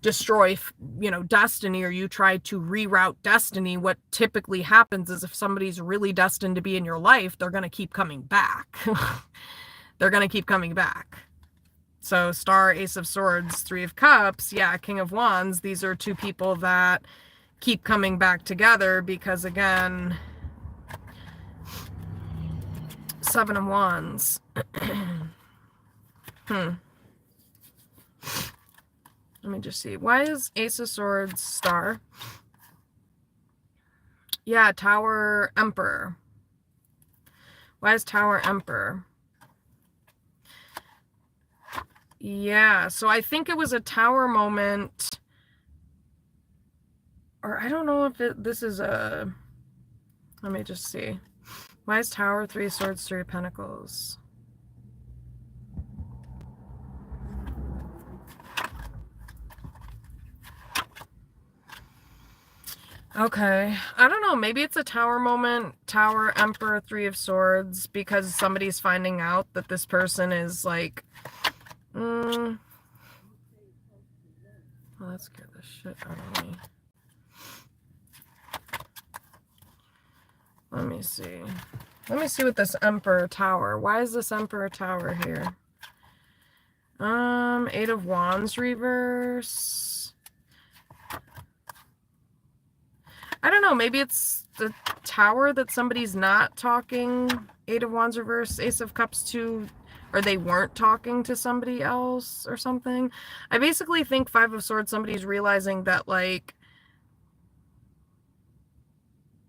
destroy, you know, destiny, or you try to reroute destiny? What typically happens is if somebody's really destined to be in your life, they're gonna keep coming back. They're gonna keep coming back. So Star, Ace of Swords, Three of Cups, yeah, King of Wands. These are two people that keep coming back together because, again, Seven of Wands. Let me just see. Why is Ace of Swords Star? Yeah, Tower Emperor. Why is Tower Emperor? Yeah, so I think it was a Tower moment, or I don't know if this is a, let me just see. Why is Tower, Three of Swords, Three of Pentacles? Okay, I don't know, maybe it's a Tower moment, Tower, Emperor, Three of Swords, because somebody's finding out that this person is like, well, that scared the shit out of me. Let me see. Let me see what this Emperor Tower. Why is this Emperor Tower here? Eight of Wands reverse. I don't know. Maybe it's the tower that somebody's not talking. Eight of Wands reverse, Ace of Cups to, or they weren't talking to somebody else or something. I basically think Five of Swords, somebody's realizing that like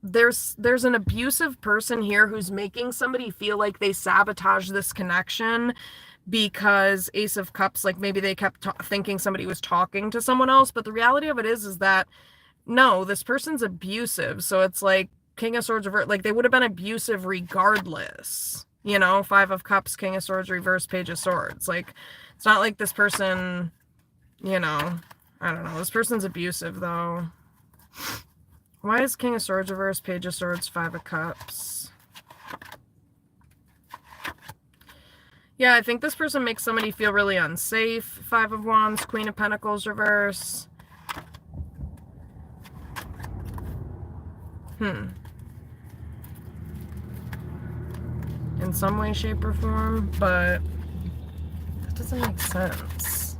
there's an abusive person here who's making somebody feel like they sabotage this connection because Ace of Cups, like maybe they kept thinking somebody was talking to someone else, but the reality of it is that no, this person's abusive. So it's like King of Swords reverse, like they would have been abusive regardless. You know, Five of Cups, King of Swords reverse, Page of Swords. Like it's not like this person, you know, I don't know. This person's abusive though. Why is King of Swords reverse, Page of Swords, Five of Cups? Yeah, I think this person makes somebody feel really unsafe. Five of Wands, Queen of Pentacles reverse. In some way, shape, or form, but that doesn't make sense.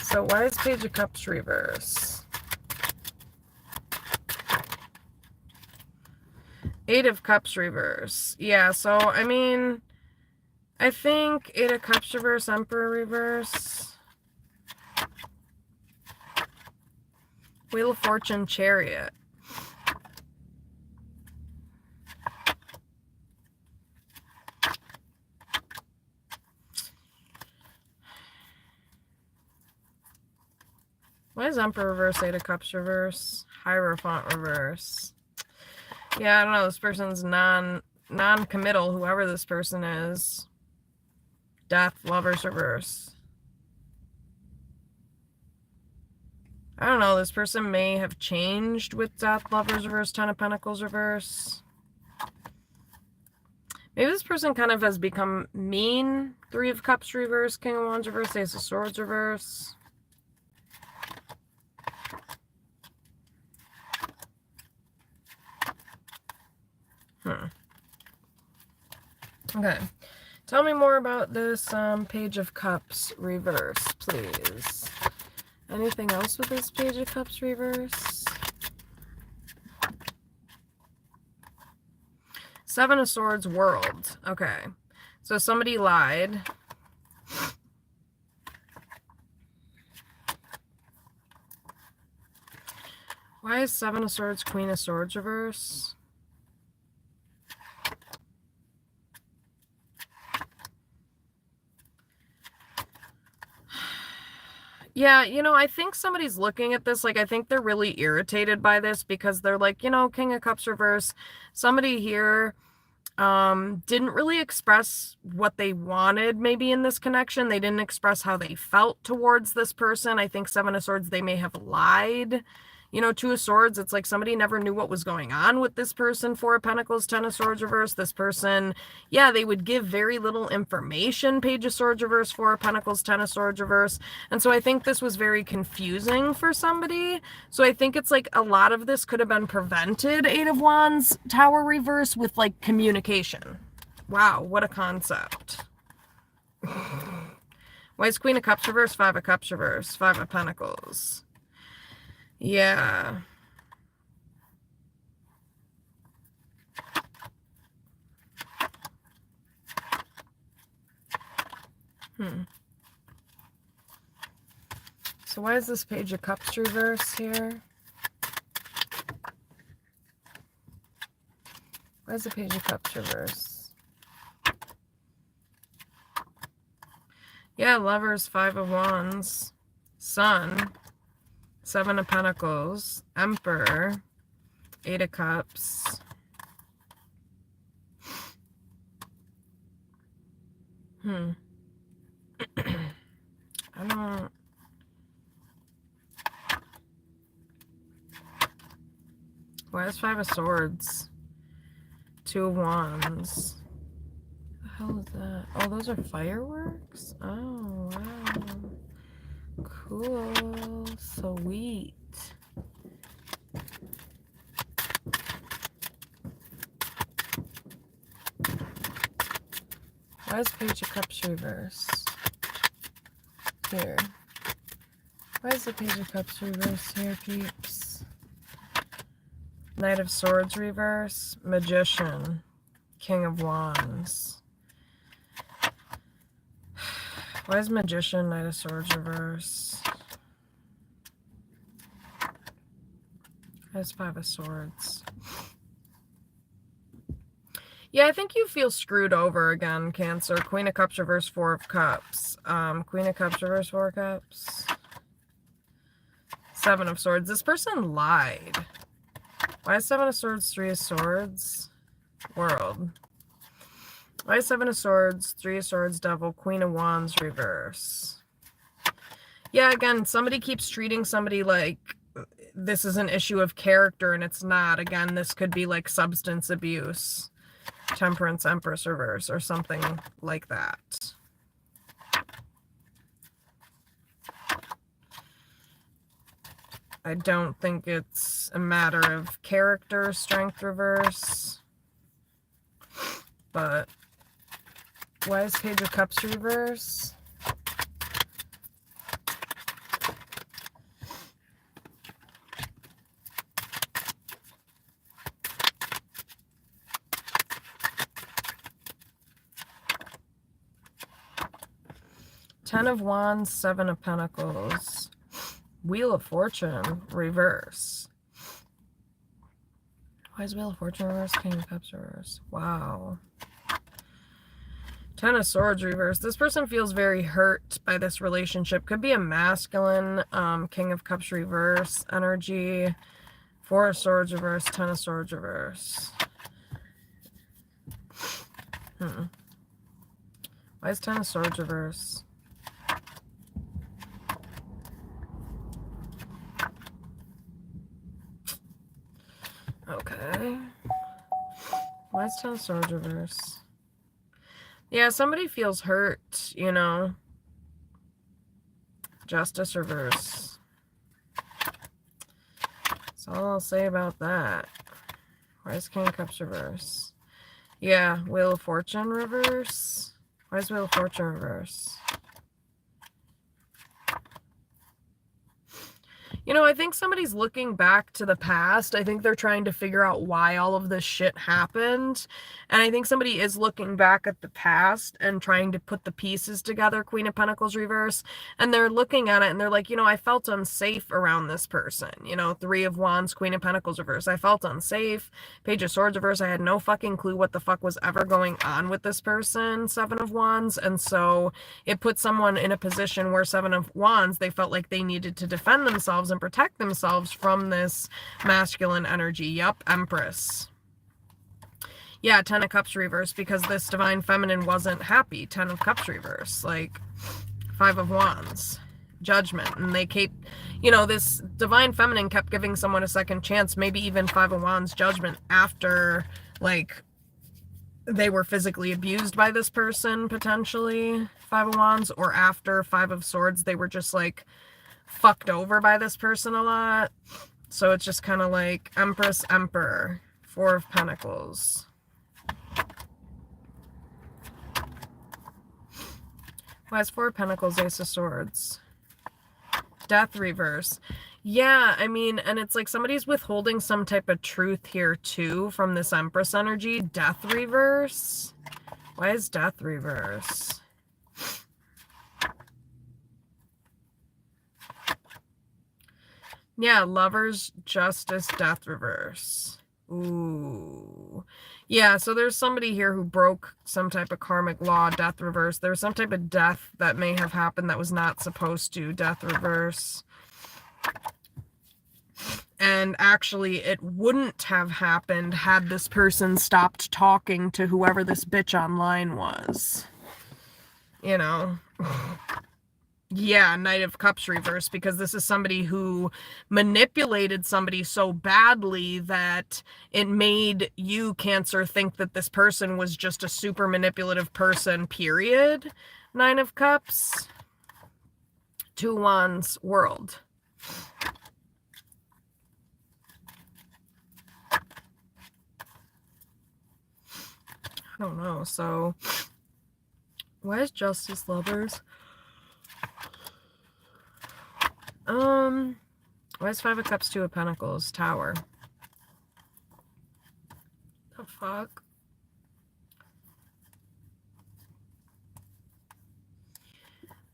So why is Page of Cups reverse? Eight of Cups reverse. Yeah, so, I mean, I think Eight of Cups reverse, Emperor reverse. Wheel of Fortune, Chariot. Why is Emperor reverse, Eight of Cups reverse, Hierophant reverse? Yeah, I don't know. This person's non-committal, whoever this person is. Death, Lovers reverse. I don't know. This person may have changed with Death, Lovers reverse, Ten of Pentacles reverse. Maybe this person kind of has become mean. Three of Cups reverse, King of Wands reverse, Ace of Swords reverse. Okay. Tell me more about this Page of Cups reverse, please. Anything else with this Page of Cups reverse? Seven of Swords, World. Okay. So somebody lied. Why is Seven of Swords, Queen of Swords reverse? Yeah, you know, I think somebody's looking at this, like, I think they're really irritated by this because they're like, you know, King of Cups reverse, somebody here didn't really express what they wanted maybe in this connection. They didn't express how they felt towards this person. I think Seven of Swords, they may have lied. You know, Two of Swords, it's like somebody never knew what was going on with this person. Four of Pentacles, Ten of Swords reverse. This person, yeah, they would give very little information. Page of Swords reverse, Four of Pentacles, Ten of Swords reverse. And so I think this was very confusing for somebody. So I think it's like a lot of this could have been prevented, Eight of Wands, Tower reverse, with like communication. Wow, what a concept. Why is Queen of Cups reverse, Five of Cups reverse, Five of Pentacles? Yeah. So why is this Page of Cups reverse here? Why is the Page of Cups reverse? Yeah, Lovers, Five of Wands, Sun, Seven of Pentacles, Emperor, Eight of Cups. I don't... Why is Five of Swords? Two of Wands. What the hell is that? Oh, those are fireworks? Oh, wow. Cool. Sweet. Why is Page of Cups reverse? Here. Why is the Page of Cups reverse here, peeps? Knight of Swords reverse. Magician. King of Wands. Why is Magician, Knight of Swords reverse? Why is Five of Swords? Yeah, I think you feel screwed over again, Cancer. Queen of Cups reverse, Four of Cups. Queen of Cups reverse, Four of Cups. Seven of Swords. This person lied. Why is Seven of Swords, Three of Swords? World. Why is Seven of Swords, Three of Swords, Devil, Queen of Wands reverse? Yeah, again, somebody keeps treating somebody like this is an issue of character, and it's not. Again, this could be like substance abuse. Temperance, Empress reverse, or something like that. I don't think it's a matter of character, Strength reverse. But why is Page of Cups reverse? Ten of Wands, Seven of Pentacles. Wheel of Fortune, reverse. Why is Wheel of Fortune reverse? King of Cups reverse. Wow. Ten of Swords reverse. This person feels very hurt by this relationship. Could be a masculine King of Cups reverse energy. Four of Swords reverse. Ten of Swords reverse. Why is Ten of Swords reverse? Okay. Why is Ten of Swords reverse? Yeah, somebody feels hurt, you know. Justice reverse. That's all I'll say about that. Why is King of Cups reverse? Yeah, Wheel of Fortune reverse. Why is Wheel of Fortune reverse? You know, I think somebody's looking back to the past. I think they're trying to figure out why all of this shit happened. And I think somebody is looking back at the past and trying to put the pieces together, Queen of Pentacles reverse. And they're looking at it and they're like, you know, I felt unsafe around this person. You know, Three of Wands, Queen of Pentacles reverse. I felt unsafe. Page of Swords reverse. I had no fucking clue what the fuck was ever going on with this person. Seven of Wands. And so it put someone in a position where Seven of Wands, they felt like they needed to defend themselves and protect themselves from this masculine energy. Yup, Empress. Yeah, Ten of Cups reverse, because this Divine Feminine wasn't happy. Ten of Cups reverse. Like, Five of Wands. Judgment. And they keep, you know, this Divine Feminine kept giving someone a second chance, maybe even Five of Wands Judgment after, like, they were physically abused by this person, potentially. Five of Wands. Or after Five of Swords, they were just, like, fucked over by this person a lot. So it's just kind of like Empress, Emperor. Four of Pentacles. Why is Four of Pentacles, Ace of Swords? Death reverse. Yeah, I mean, and it's like somebody's withholding some type of truth here too from this Empress energy. Death reverse. Why is Death reverse? Yeah, Lovers, Justice, Death reverse. Ooh. Yeah, so there's somebody here who broke some type of karmic law. Death reverse. There's some type of death that may have happened that was not supposed to. Death reverse. And actually, it wouldn't have happened had this person stopped talking to whoever this bitch online was. You know? Yeah, Knight of Cups reverse, because this is somebody who manipulated somebody so badly that it made you, Cancer, think that this person was just a super manipulative person, period. Nine of Cups. Two Wands, World. I don't know, so why is Justice Lovers? Why is Five of Cups, Two of Pentacles, Tower? The fuck?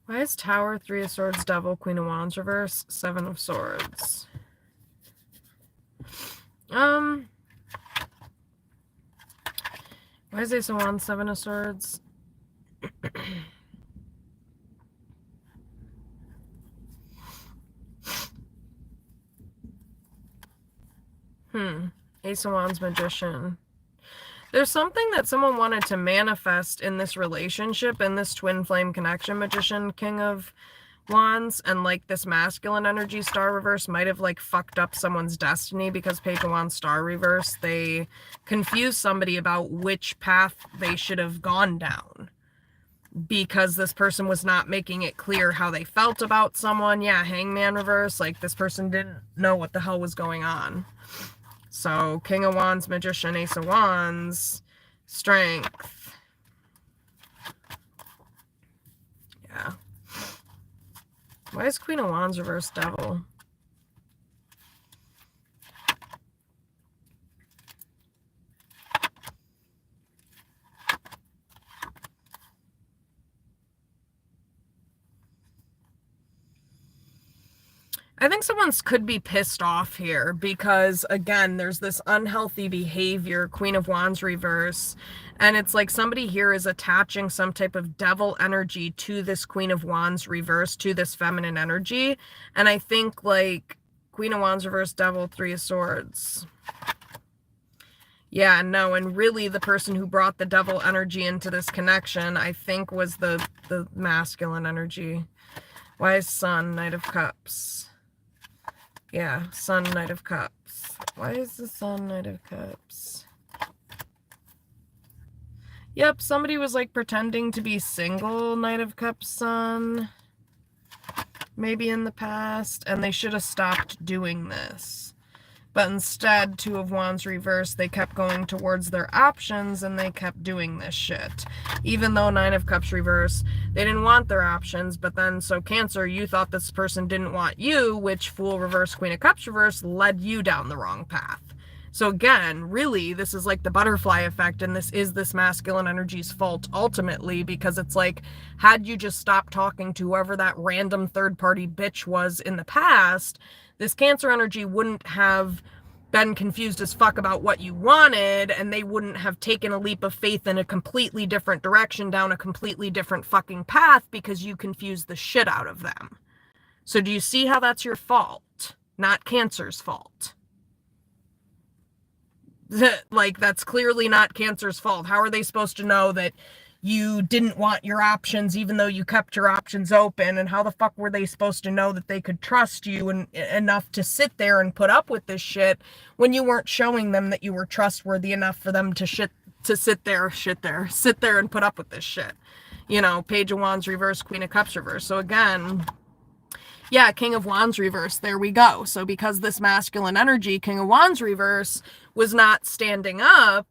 Why is Tower, Three of Swords, Devil, Queen of Wands, reverse, Seven of Swords? Why is Ace of Wands, Seven of Swords? Ace of Wands, Magician. There's something that someone wanted to manifest in this relationship, in this twin flame connection, Magician, King of Wands, and like this masculine energy, Star reverse, might have like fucked up someone's destiny, because Page of Wands, Star reverse, they confused somebody about which path they should have gone down, because this person was not making it clear how they felt about someone. Yeah, Hangman reverse, like this person didn't know what the hell was going on. So, King of Wands, Magician, Ace of Wands, Strength. Yeah. Why is Queen of Wands reverse, Devil? I think someone's could be pissed off here because, again, there's this unhealthy behavior, Queen of Wands reverse, and it's like somebody here is attaching some type of devil energy to this Queen of Wands reverse, to this feminine energy. And I think, like, Queen of Wands reverse, devil, Three of Swords. Yeah, no, and really the person who brought the devil energy into this connection, I think, was the masculine energy. Why is Sun, Knight of Cups? Yeah, Sun, Knight of Cups. Why is the Sun, Knight of Cups? Yep, somebody was like pretending to be single, Knight of Cups, Sun. Maybe in the past, and they should have stopped doing this. But instead, Two of Wands reversed, they kept going towards their options and they kept doing this shit. Even though Nine of Cups reverse, they didn't want their options, but then, so Cancer, you thought this person didn't want you, which Fool reverse, Queen of Cups reverse led you down the wrong path. So again, really, this is like the butterfly effect, and this is this masculine energy's fault ultimately, because it's like, had you just stopped talking to whoever that random third-party bitch was in the past, this Cancer energy wouldn't have been confused as fuck about what you wanted, and they wouldn't have taken a leap of faith in a completely different direction, down a completely different fucking path, because you confused the shit out of them. So do you see how that's your fault? Not Cancer's fault. Like, that's clearly not Cancer's fault. How are they supposed to know that you didn't want your options even though you kept your options open? And how the fuck were they supposed to know that they could trust you enough to sit there and put up with this shit when you weren't showing them that you were trustworthy enough for them to sit there and put up with this shit? You know, Page of Wands reverse, Queen of Cups reverse. So again, yeah, King of Wands reverse, there we go. So because this masculine energy, King of Wands reverse, was not standing up,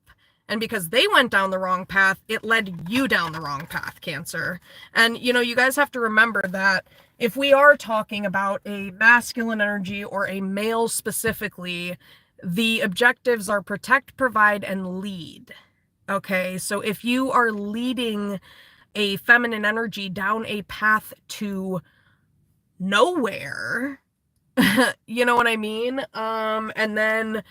and because they went down the wrong path, it led you down the wrong path, Cancer. And, you know, you guys have to remember that if we are talking about a masculine energy or a male specifically, the objectives are protect, provide, and lead. Okay, so if you are leading a feminine energy down a path to nowhere, you know what I mean? And then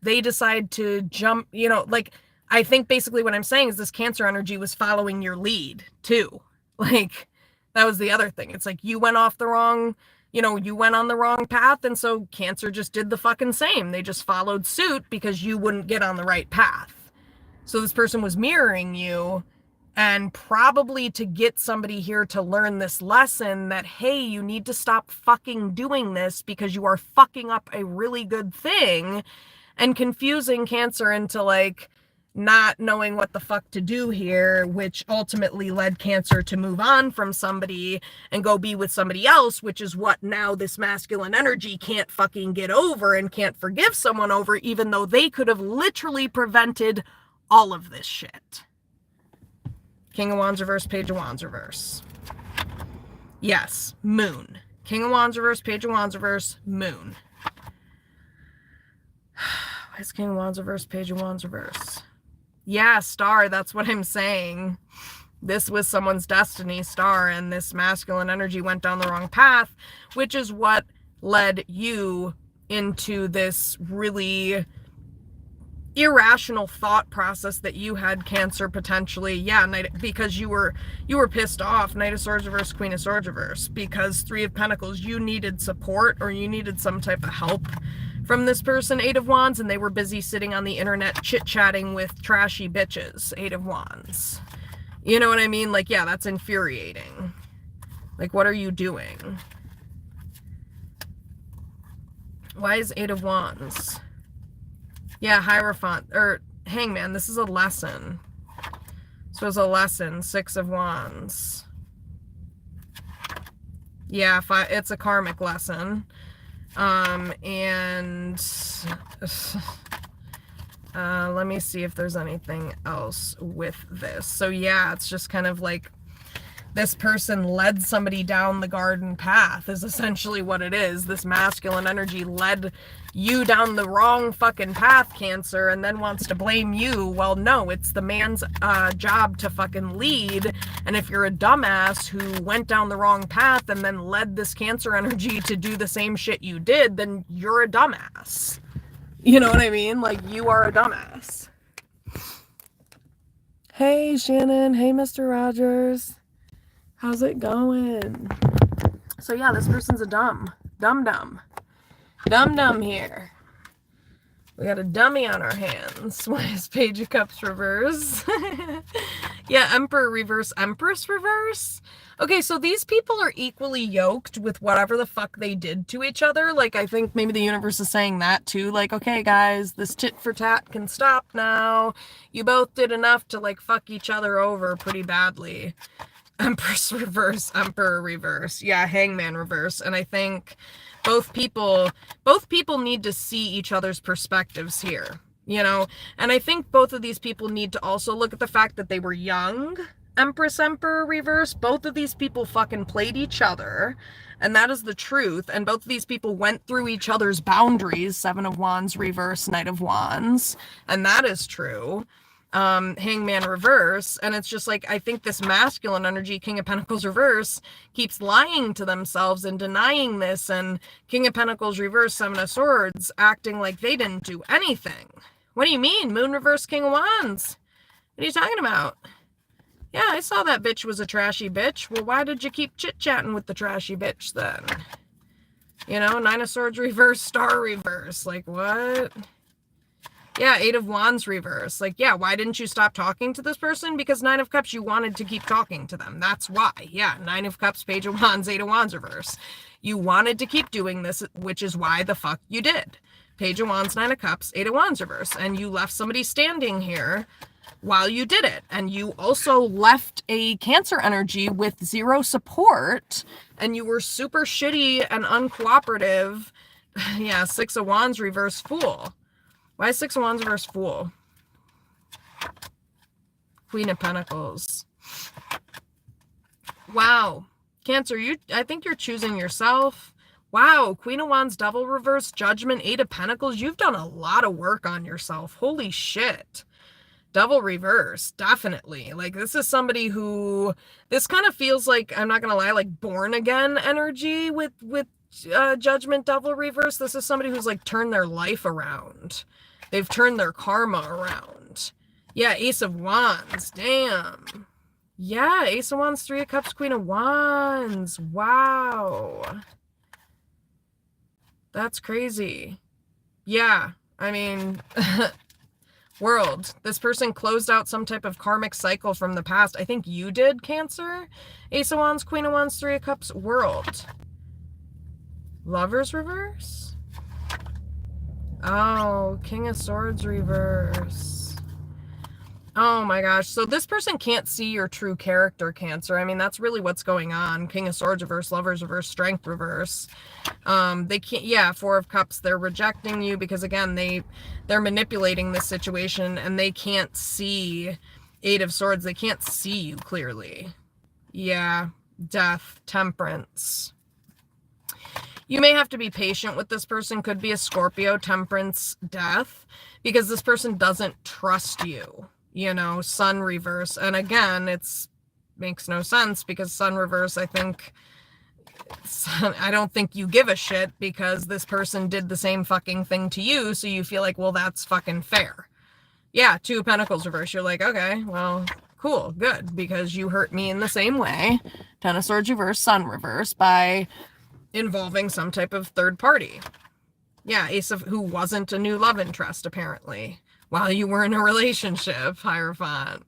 they decide to jump, you know, like, I think basically what I'm saying is this Cancer energy was following your lead too. Like, that was the other thing. It's like you went off the wrong, you know, you went on the wrong path, and so Cancer just did the fucking same. They just followed suit because you wouldn't get on the right path. So this person was mirroring you, and probably to get somebody here to learn this lesson that, hey, you need to stop fucking doing this because you are fucking up a really good thing, and confusing Cancer into, like, not knowing what the fuck to do here, which ultimately led Cancer to move on from somebody and go be with somebody else, which is what now this masculine energy can't fucking get over and can't forgive someone over, even though they could have literally prevented all of this shit. King of Wands reverse, Page of Wands reverse. Yes, Moon. King of Wands reverse, Page of Wands reverse, Moon. Why is King of Wands reverse, Page of Wands reverse? Yeah, Star, that's what I'm saying. This was someone's destiny, Star, and this masculine energy went down the wrong path, which is what led you into this really irrational thought process that you had, Cancer, potentially. Yeah, because you were pissed off. Knight of Swords reverse, Queen of Swords reverse, because Three of Pentacles, you needed support or you needed some type of help from this person, Eight of Wands, and they were busy sitting on the internet chit-chatting with trashy bitches, Eight of Wands. You know what I mean? Like, yeah, that's infuriating. Like, what are you doing? Why is Eight of Wands? Yeah, Hierophant, or Hangman, this is a lesson. So it's a lesson, Six of Wands. Yeah, it's a karmic lesson. And let me see if there's anything else with this. So yeah, it's just kind of like this person led somebody down the garden path is essentially what it is. This masculine energy led you down the wrong fucking path, Cancer, and then wants to blame you. Well, no, it's the man's job to fucking lead. And if you're a dumbass who went down the wrong path and then led this Cancer energy to do the same shit you did, then you're a dumbass. You know what I mean? Like, you are a dumbass. Hey, Shannon. Hey, Mr. Rogers. How's it going? So yeah, this person's a dumb here. We got a dummy on our hands. Why is Page of Cups reverse? Yeah, Emperor reverse, Empress reverse. Okay, so these people are equally yoked with whatever the fuck they did to each other. Like, I think maybe the universe is saying that too. Like, okay, guys, this tit for tat can stop now. You both did enough to, like, fuck each other over pretty badly. Empress reverse, Emperor reverse. Yeah, Hangman reverse. And I think both people need to see each other's perspectives here, you know? And I think both of these people need to also look at the fact that they were young. Empress, Emperor reverse. Both of these people fucking played each other, and that is the truth. And both of these people went through each other's boundaries. Seven of Wands reverse, Knight of Wands, and that is true. Hangman reverse, and it's just like, I think this masculine energy, King of Pentacles reverse, keeps lying to themselves and denying this, and King of Pentacles reverse, Seven of Swords, acting like they didn't do anything. What do you mean? Moon reverse, King of Wands. What are you talking about? Yeah, I saw that bitch was a trashy bitch. Well, why did you keep chit-chatting with the trashy bitch then? You know, Nine of Swords reverse, Star reverse. Like, what? Yeah, Eight of Wands reverse. Like, yeah, why didn't you stop talking to this person? Because Nine of Cups, you wanted to keep talking to them. That's why. Yeah, Nine of Cups, Page of Wands, Eight of Wands reverse. You wanted to keep doing this, which is why the fuck you did. Page of Wands, Nine of Cups, Eight of Wands reverse. And you left somebody standing here while you did it. And you also left a Cancer energy with zero support, and you were super shitty and uncooperative. Yeah, Six of Wands reverse, Fool. Why is Six of Wands reverse, Fool? Queen of Pentacles. Wow. Cancer, I think you're choosing yourself. Wow. Queen of Wands, Devil reverse, Judgment, Eight of Pentacles. You've done a lot of work on yourself. Holy shit. Devil reverse, definitely. Like, this is somebody who, this kind of feels like, I'm not gonna lie, like born again energy with Judgment, Devil reverse. This is somebody who's like turned their life around. They've turned their karma around. Yeah, Ace of Wands, damn. Yeah, Ace of Wands, Three of Cups, Queen of Wands. Wow. That's crazy. Yeah, I mean, World. This person closed out some type of karmic cycle from the past. I think you did, Cancer. Ace of Wands, Queen of Wands, Three of Cups, World. Lovers reverse? Oh, King of Swords reverse. Oh my gosh. So this person can't see your true character, Cancer. I mean, that's really what's going on. King of Swords reverse, Lovers reverse, Strength reverse. They can't, yeah, Four of Cups, they're rejecting you because, again, they're manipulating this situation, and they can't see Eight of Swords. They can't see you clearly. Yeah, Death, Temperance. You may have to be patient with this person. Could be a Scorpio, Temperance, Death, because this person doesn't trust you. You know, Sun reverse. And again, makes no sense because Sun reverse, I don't think you give a shit because this person did the same fucking thing to you. So you feel like, well, that's fucking fair. Yeah, Two of Pentacles reverse. You're like, okay, well, cool, good, because you hurt me in the same way. Ten of Swords reverse, Sun reverse, by involving some type of third party. Yeah, Ace of, who wasn't a new love interest, apparently, while you were in a relationship, Hierophant.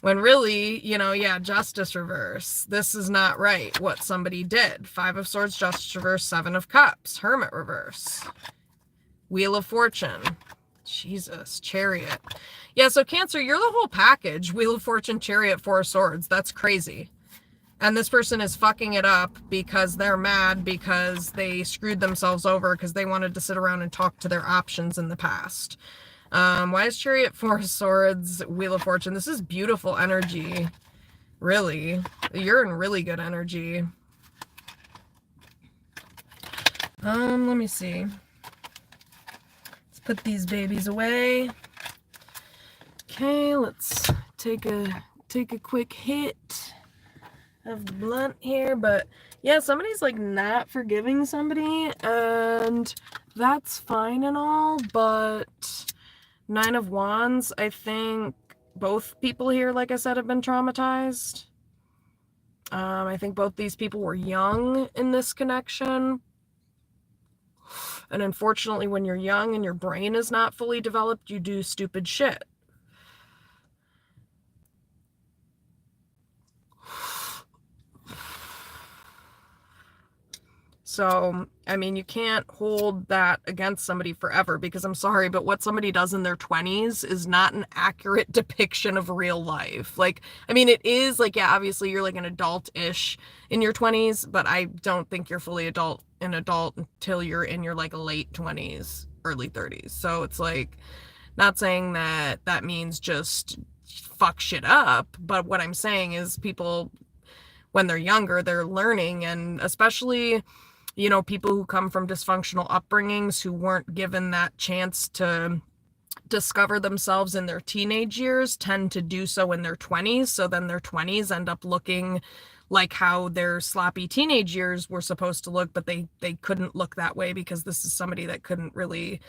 When really, you know, yeah, Justice reverse. This is not right, what somebody did. Five of Swords, Justice reverse, Seven of Cups, Hermit reverse. Wheel of Fortune. Jesus, Chariot. Yeah, so Cancer, you're the whole package. Wheel of Fortune, Chariot, Four of Swords. That's crazy. And this person is fucking it up because they're mad because they screwed themselves over because they wanted to sit around and talk to their options in the past. Why is Chariot, Four of Swords, Wheel of Fortune? This is beautiful energy. Really. You're in really good energy. Let me see. Let's put these babies away. Okay, let's take a quick hit of the blunt here. But yeah, somebody's like not forgiving somebody, and that's fine and all, but Nine of Wands, I think both people here, like I said, have been traumatized. I think both these people were young in this connection. And unfortunately, when you're young and your brain is not fully developed, you do stupid shit. So, I mean, you can't hold that against somebody forever, because I'm sorry, but what somebody does in their 20s is not an accurate depiction of real life. Like, I mean, it is like, yeah, obviously you're like an adult-ish in your 20s, but I don't think you're fully an adult until you're in your like late 20s, early 30s. So it's like, not saying that that means just fuck shit up, but what I'm saying is people, when they're younger, they're learning, and especially, you know, people who come from dysfunctional upbringings who weren't given that chance to discover themselves in their teenage years tend to do so in their 20s. So then their 20s end up looking like how their sloppy teenage years were supposed to look, but they couldn't look that way because this is somebody that couldn't really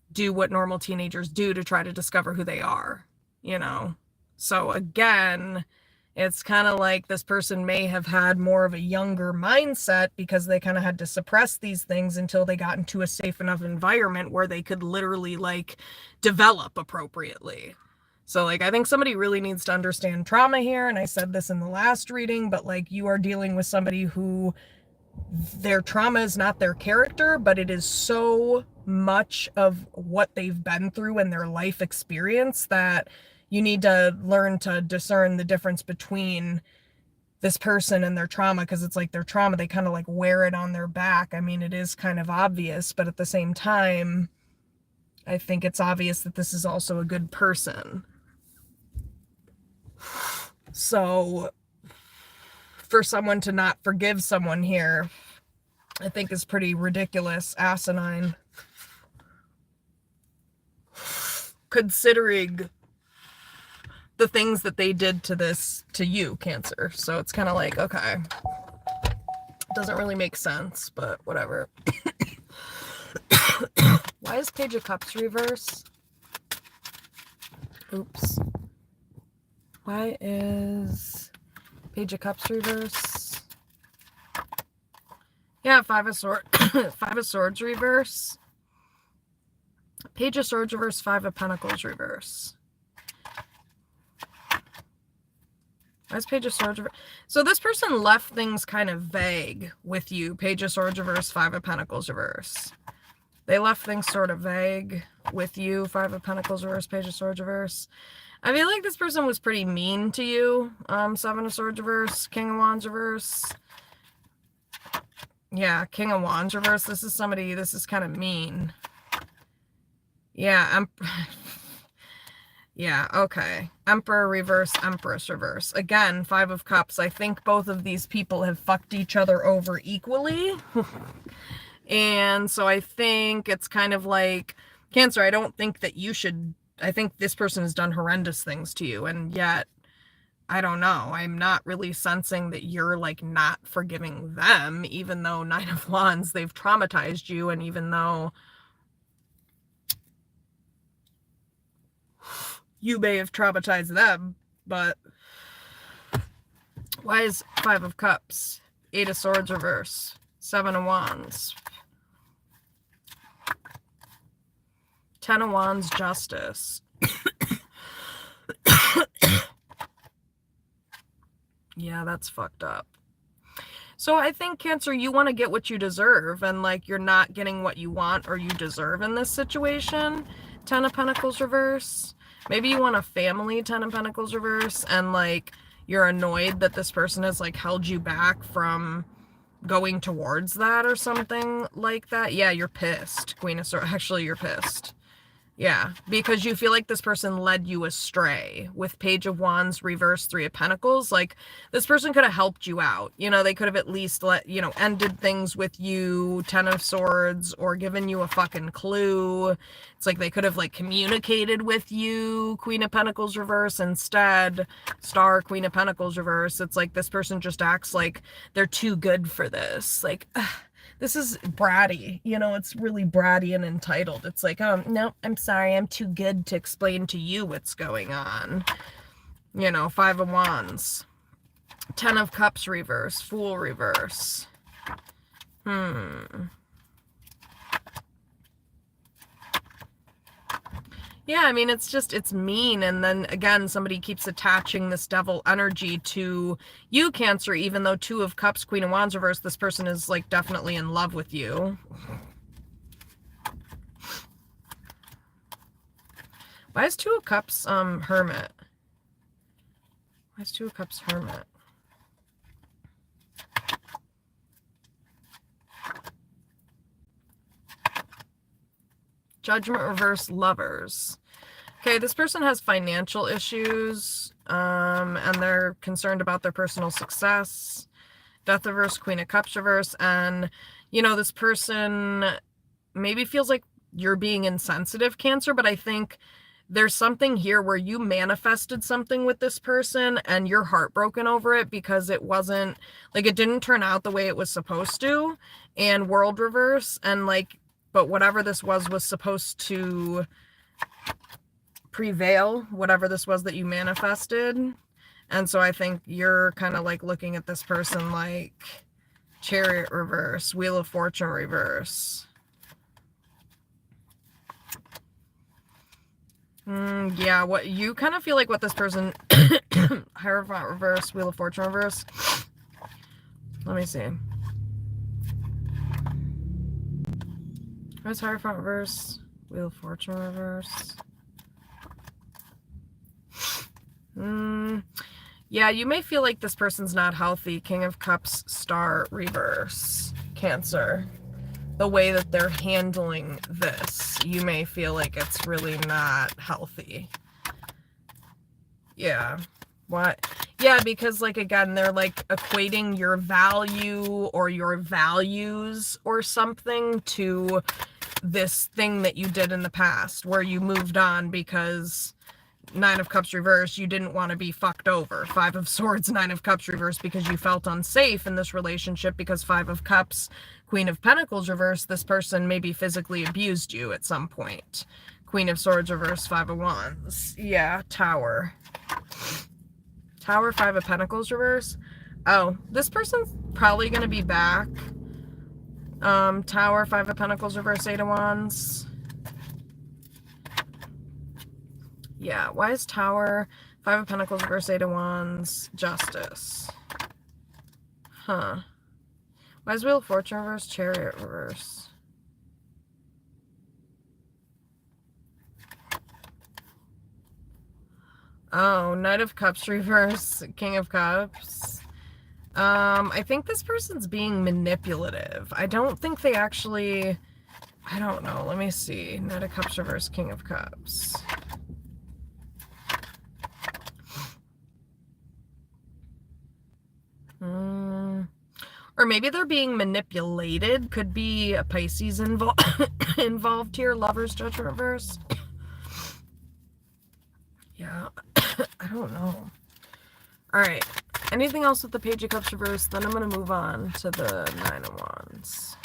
do what normal teenagers do to try to discover who they are, you know? So again, it's kind of like this person may have had more of a younger mindset because they kind of had to suppress these things until they got into a safe enough environment where they could literally like develop appropriately. So like, I think somebody really needs to understand trauma here. And I said this in the last reading, but like, you are dealing with somebody who their trauma is not their character, but it is so much of what they've been through in their life experience that you need to learn to discern the difference between this person and their trauma, because it's like their trauma, they kind of like wear it on their back. I mean, it is kind of obvious, but at the same time, I think it's obvious that this is also a good person. So for someone to not forgive someone here, I think is pretty ridiculous, asinine, considering the things that they did to you, Cancer. So it's kind of like, okay, doesn't really make sense, but whatever. Why is Page of Cups reverse? Oops. Why is Page of Cups reverse? Yeah, Five of Swords reverse. Page of Swords reverse, Five of Pentacles reverse. Why's Page of Swords reverse? So this person left things kind of vague with you. Page of Swords reverse, Five of Pentacles reverse. They left things sort of vague with you. Five of Pentacles reverse, Page of Swords reverse. I feel like this person was pretty mean to you. Seven of Swords reverse, King of Wands reverse. Yeah, King of Wands reverse. This is somebody, this is kind of mean. Yeah, yeah, okay. Emperor reverse, Empress reverse. Again, Five of Cups. I think both of these people have fucked each other over equally. And so I think it's kind of like, Cancer, I don't think that you should, I think this person has done horrendous things to you, and yet, I don't know, I'm not really sensing that you're like not forgiving them, even though Nine of Wands, they've traumatized you, and even though you may have traumatized them, but why is Five of Cups, Eight of Swords reverse, Seven of Wands, Ten of Wands, Justice. Yeah, that's fucked up. So I think, Cancer, you want to get what you deserve, and like you're not getting what you want or you deserve in this situation. Ten of Pentacles reverse. Maybe you want a family, Ten of Pentacles reverse, and like you're annoyed that this person has like held you back from going towards that or something like that. Yeah, you're pissed. Queen of Swords. Actually, you're pissed. Yeah, because you feel like this person led you astray with Page of Wands, reverse, Three of Pentacles. Like, this person could have helped you out. You know, they could have at least ended things with you, Ten of Swords, or given you a fucking clue. It's like they could have, like, communicated with you, Queen of Pentacles reverse. Instead, Star, Queen of Pentacles reverse. It's like this person just acts like they're too good for this. Like, ugh. This is bratty, it's really bratty and entitled. It's like, no, I'm sorry, I'm too good to explain to you what's going on. Five of Wands. Ten of Cups reverse, Fool reverse. Yeah, I mean, it's mean. And then again, somebody keeps attaching this devil energy to you, Cancer, even though Two of Cups, Queen of Wands reverse, this person is like definitely in love with you. Why is Two of Cups, Hermit? Why is Two of Cups, Hermit? Judgment reverse, Lovers. Okay, this person has financial issues, and they're concerned about their personal success. Death reverse, Queen of Cups reverse, and, this person maybe feels like you're being insensitive, Cancer, but I think there's something here where you manifested something with this person and you're heartbroken over it because it wasn't, like, it didn't turn out the way it was supposed to. And World reverse, and like, but whatever this was supposed to prevail, whatever this was that you manifested. And so I think you're kind of like looking at this person like Chariot reverse, Wheel of Fortune reverse. Yeah, what you kind of feel like what this person Hierophant reverse, Wheel of Fortune reverse. Let me see. Where's Hierophant reverse, Wheel of Fortune reverse? Yeah, you may feel like this person's not healthy. King of Cups, Star reverse, Cancer. The way that they're handling this, you may feel like it's really not healthy. Yeah. What? Yeah, because, like, again, they're, like, equating your value or your values or something to this thing that you did in the past where you moved on because Nine of Cups reverse, you didn't want to be fucked over. Five of Swords, Nine of Cups reverse, because you felt unsafe in this relationship because Five of Cups, Queen of Pentacles reverse, this person maybe physically abused you at some point. Queen of Swords reverse, Five of Wands. Yeah, Tower. Tower, Five of Pentacles reverse. Oh, this person's probably going to be back. Tower, Five of Pentacles reverse, Eight of Wands. Yeah, why is Tower, Five of Pentacles reverse, Eight of Wands, Justice? Huh. Why is Wheel of Fortune reverse, Chariot reverse? Oh, Knight of Cups reverse, King of Cups. I think this person's being manipulative. I don't think they actually... I don't know. Let me see. Knight of Cups reverse, King of Cups. Or maybe they're being manipulated. Could be a Pisces involved here. Lovers, Judgment reverse. Yeah, I don't know. All right. Anything else with the Page of Cups reverse? Then I'm going to move on to the Nine of Wands.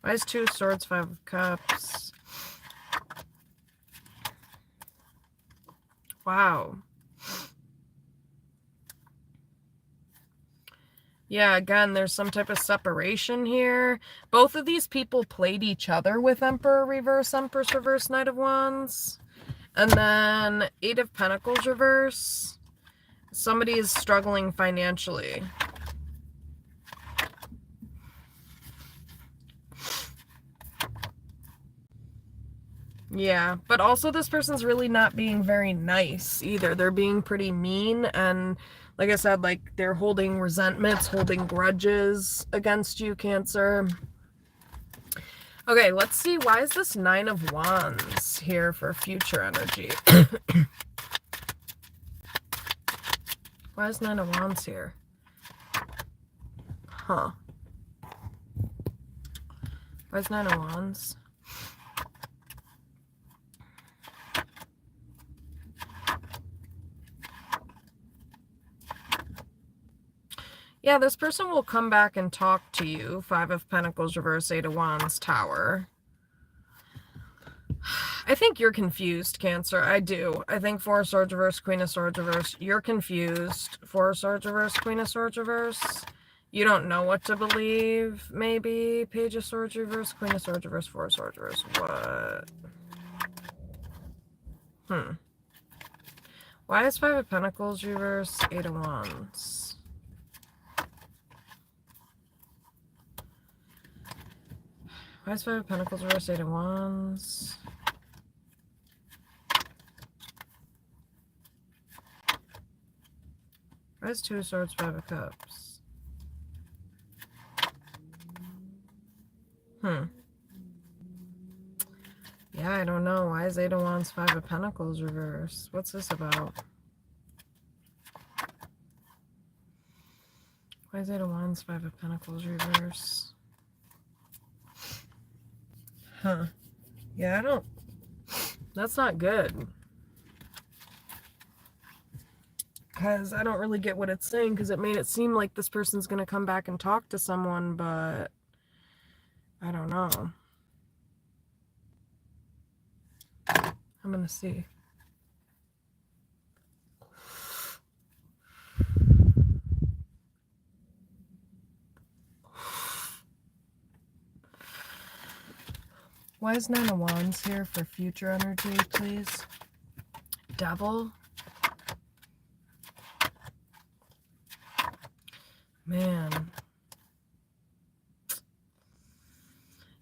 Why is Two of Swords, Five of Cups? Wow. Yeah, again, there's some type of separation here. Both of these people played each other with Emperor reverse, Empress reverse, Knight of Wands. And then Eight of Pentacles reverse. Somebody is struggling financially. Yeah, but also this person's really not being very nice either. They're being pretty mean and Like I said, like they're holding resentments, holding grudges against you, Cancer. Okay, let's see. Why is this Nine of Wands here for future energy? Why is Nine of Wands here? Huh. Why is Nine of Wands? Yeah, this person will come back and talk to you. Five of Pentacles, reverse, Eight of Wands, Tower. I think you're confused, Cancer. I do. I think Four of Swords reverse, Queen of Swords reverse. You're confused. Four of Swords reverse, Queen of Swords reverse. You don't know what to believe, maybe. Page of Swords reverse, Queen of Swords reverse, Four of Swords reverse. What? Why is Five of Pentacles reverse, Eight of Wands? Why is Five of Pentacles reverse, Eight of Wands? Why is Two of Swords, Five of Cups? Yeah, I don't know. Why is Eight of Wands, Five of Pentacles reverse? What's this about? Why is Eight of Wands, Five of Pentacles reverse? Yeah, I don't... That's not good. Because I don't really get what it's saying, because it made it seem like this person's going to come back and talk to someone, but I don't know. I'm going to see. Why is Nine of Wands here for future energy, please? Devil. Man.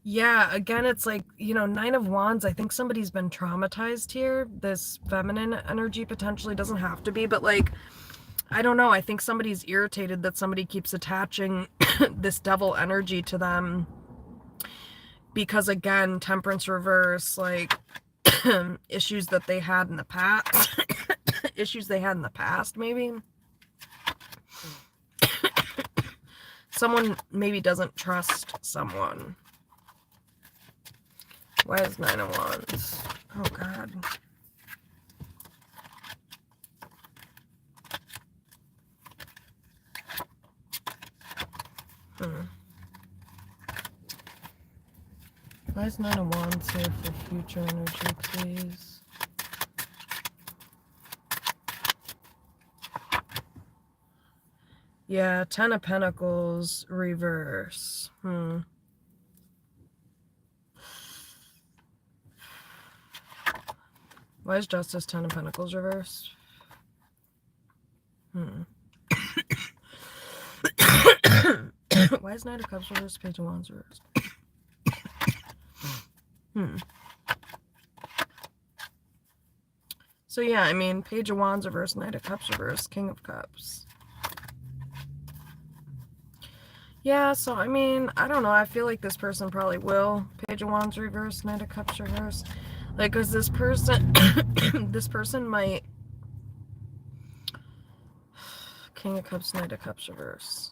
Yeah, again, it's like, you know, Nine of Wands, I think somebody's been traumatized here. This feminine energy potentially doesn't have to be, but like, I don't know. I think somebody's irritated that somebody keeps attaching this devil energy to them. Because again, Temperance reverse, like, issues that they had in the past. Issues they had in the past, maybe. Someone maybe doesn't trust someone. Why is Nine of Wands? Oh, God. Why is Nine of Wands here for future energy, please? Yeah, Ten of Pentacles reverse. Why is Justice, Ten of Pentacles reverse? Why is Knight of Cups reverse, Page of Wands reverse? So yeah, I mean, Page of Wands reverse, Knight of Cups reverse, King of Cups. Yeah, so I mean, I don't know. I feel like this person probably will. Page of Wands reverse, Knight of Cups reverse. Like, because this person, this person might... King of Cups, Knight of Cups reverse.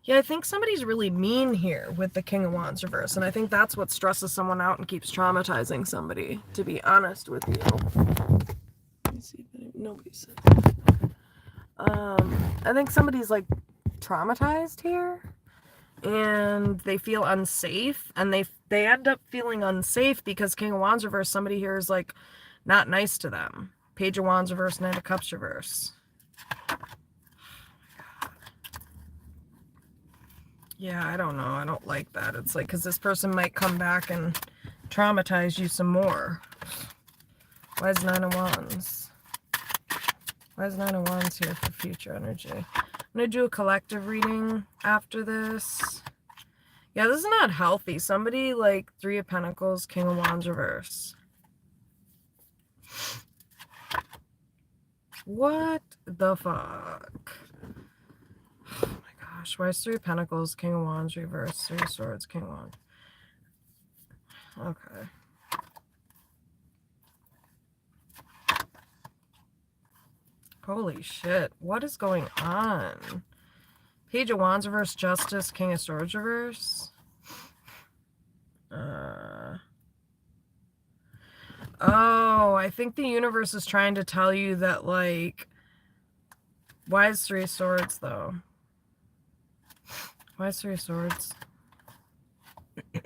Yeah, I think somebody's really mean here with the King of Wands reverse, and I think that's what stresses someone out and keeps traumatizing somebody, to be honest with you. Let me see if nobody said that. I think somebody's, like, traumatized here, and they feel unsafe, and they end up feeling unsafe because King of Wands reverse, somebody here is, like, not nice to them. Page of Wands reverse, Knight of Cups reverse. Yeah, I don't know. I don't like that. It's like, because this person might come back and traumatize you some more. Why is Nine of Wands? Why is Nine of Wands here for future energy? I'm going to do a collective reading after this. Yeah, this is not healthy. Somebody like Three of Pentacles, King of Wands reverse. What? the fuck? Oh my gosh. Why is 3 of Pentacles, King of Wands, reverse, 3 of Swords, King of Wands? Okay. Holy shit. What is going on? Page of Wands reverse, Justice, King of Swords reverse. Oh, I think the universe is trying to tell you that, like, why is 3 of Swords, though? Why is 3 of Swords? I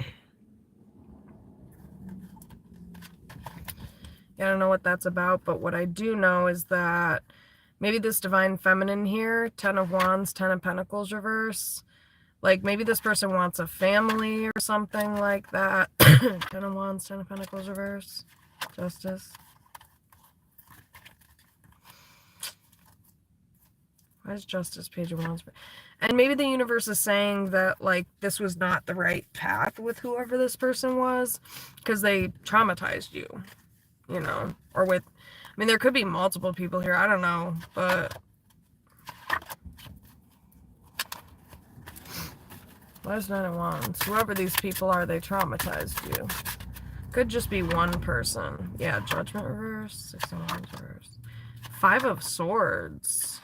don't know what that's about, but what I do know is that maybe this Divine Feminine here, 10 of Wands, 10 of Pentacles reverse, like maybe this person wants a family or something like that. 10 of Wands, 10 of Pentacles reverse, Justice. Why is Justice, Page of Wands? And maybe the universe is saying that, like, this was not the right path with whoever this person was because they traumatized you, you know, or with, I mean, there could be multiple people here. I don't know, but why is 9 of Wands? Whoever these people are, they traumatized you. Could just be one person. Yeah, Judgment reverse, 6 of Wands reverse. 5 of Swords.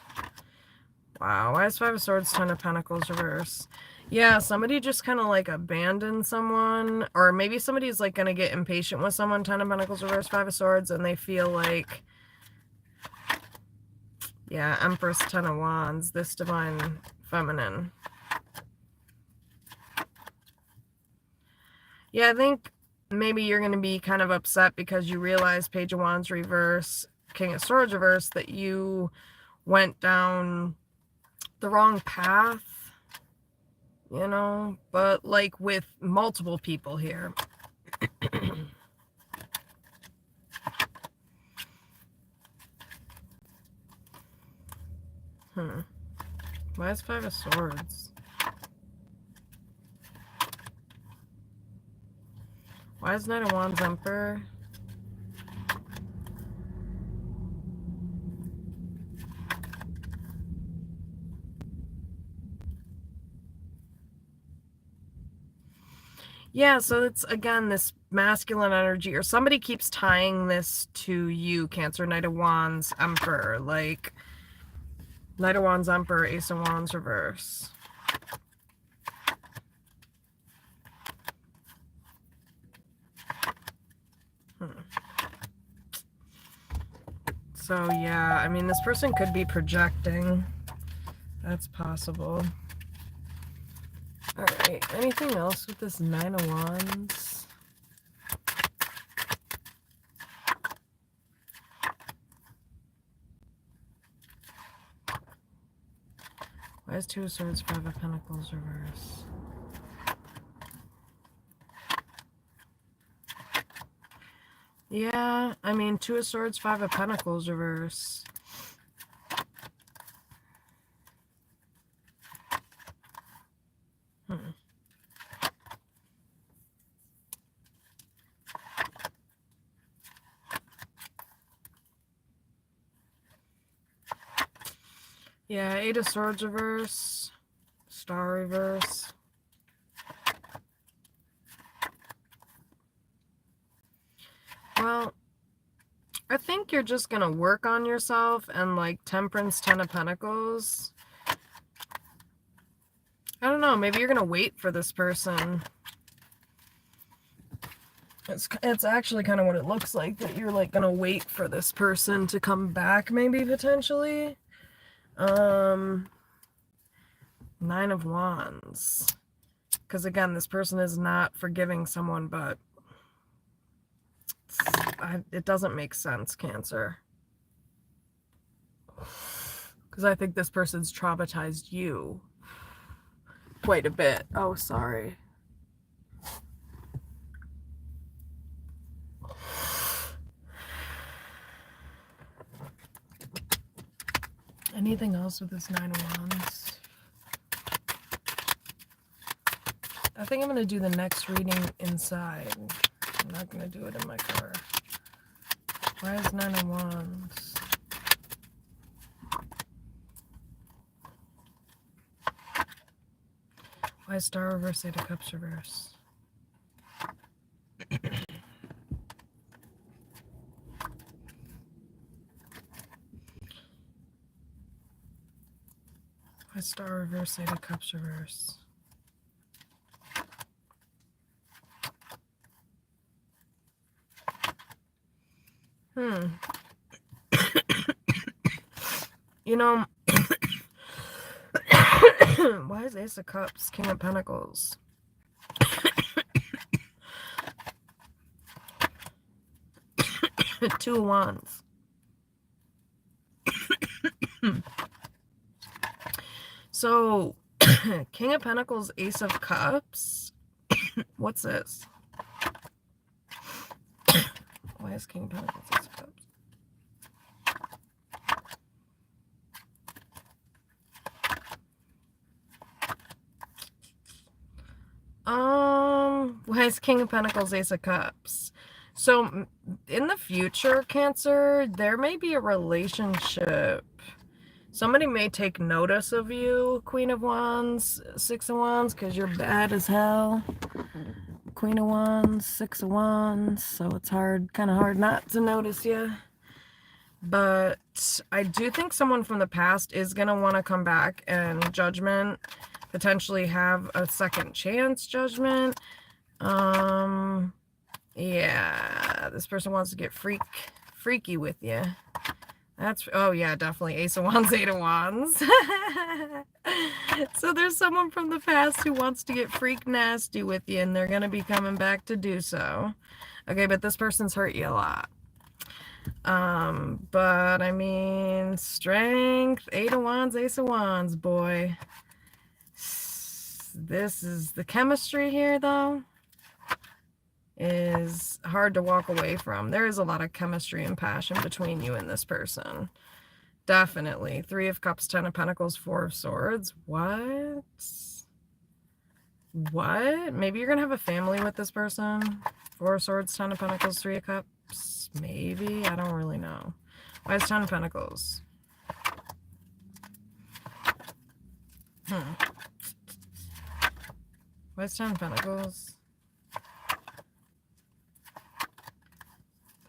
Wow, why is 5 of Swords, 10 of Pentacles reverse? Yeah, somebody just kind of like abandoned someone, or maybe somebody's like going to get impatient with someone, 10 of Pentacles reverse, 5 of Swords, and they feel like, yeah, Empress, 10 of Wands, this Divine Feminine. Yeah, I think maybe you're going to be kind of upset because you realize Page of Wands reverse, King of Swords reverse, that you went down the wrong path, you know, but like with multiple people here. Why is 5 of Swords? Why is 9 of Wands Emperor? Yeah, so it's, again, this masculine energy, or somebody keeps tying this to you, Cancer, Knight of Wands, Emperor, like, Knight of Wands, Emperor, Ace of Wands, reverse. So, yeah, I mean, this person could be projecting. That's possible. Alright, anything else with this 9 of Wands? Why is 2 of Swords, 5 of Pentacles reverse? Yeah, I mean, 2 of Swords, 5 of Pentacles reverse. Yeah, 8 of Swords reverse, Star reverse. Well, I think you're just going to work on yourself, and like Temperance, 10 of Pentacles. I don't know, maybe you're going to wait for this person. It's actually kind of what it looks like, that you're like going to wait for this person to come back, maybe, potentially. 9 of Wands. Because again, this person is not forgiving someone, but it doesn't make sense, Cancer. Because I think this person's traumatized you quite a bit. Oh, sorry. Anything else with this 9 of Wands? I think I'm going to do the next reading inside. I'm not going to do it in my car. Why is 9 of Wands? Why Star reverse, Eight of Cups reverse? Why Star reverse, Eight of Cups reverse? You know, why is Ace of Cups, King of Pentacles? Two of Wands. So, King of Pentacles, Ace of Cups. What's this? Why is King of Pentacles, Ace of Cups? Why is King of Pentacles, Ace of Cups? So, in the future, Cancer, there may be a relationship. Somebody may take notice of you, Queen of Wands, Six of Wands, because you're bad as hell. Queen of Wands, Six of Wands, so it's kind of hard not to notice you. But I do think someone from the past is going to want to come back and Judgment, potentially have a second chance Judgment. Yeah, this person wants to get freaky with you. Oh yeah, definitely Ace of Wands, Eight of Wands. So there's someone from the past who wants to get freak nasty with you, and they're going to be coming back to do so. Okay, but this person's hurt you a lot. But I mean, Strength, Eight of Wands, Ace of Wands, boy. This is the chemistry here, though, is hard to walk away from. There is a lot of chemistry and passion between you and this person. Definitely. Three of Cups, Ten of Pentacles, Four of Swords. What? Maybe you're going to have a family with this person. Four of Swords, Ten of Pentacles, Three of Cups. Maybe. I don't really know. Why is Ten of Pentacles? Why is Ten of Pentacles?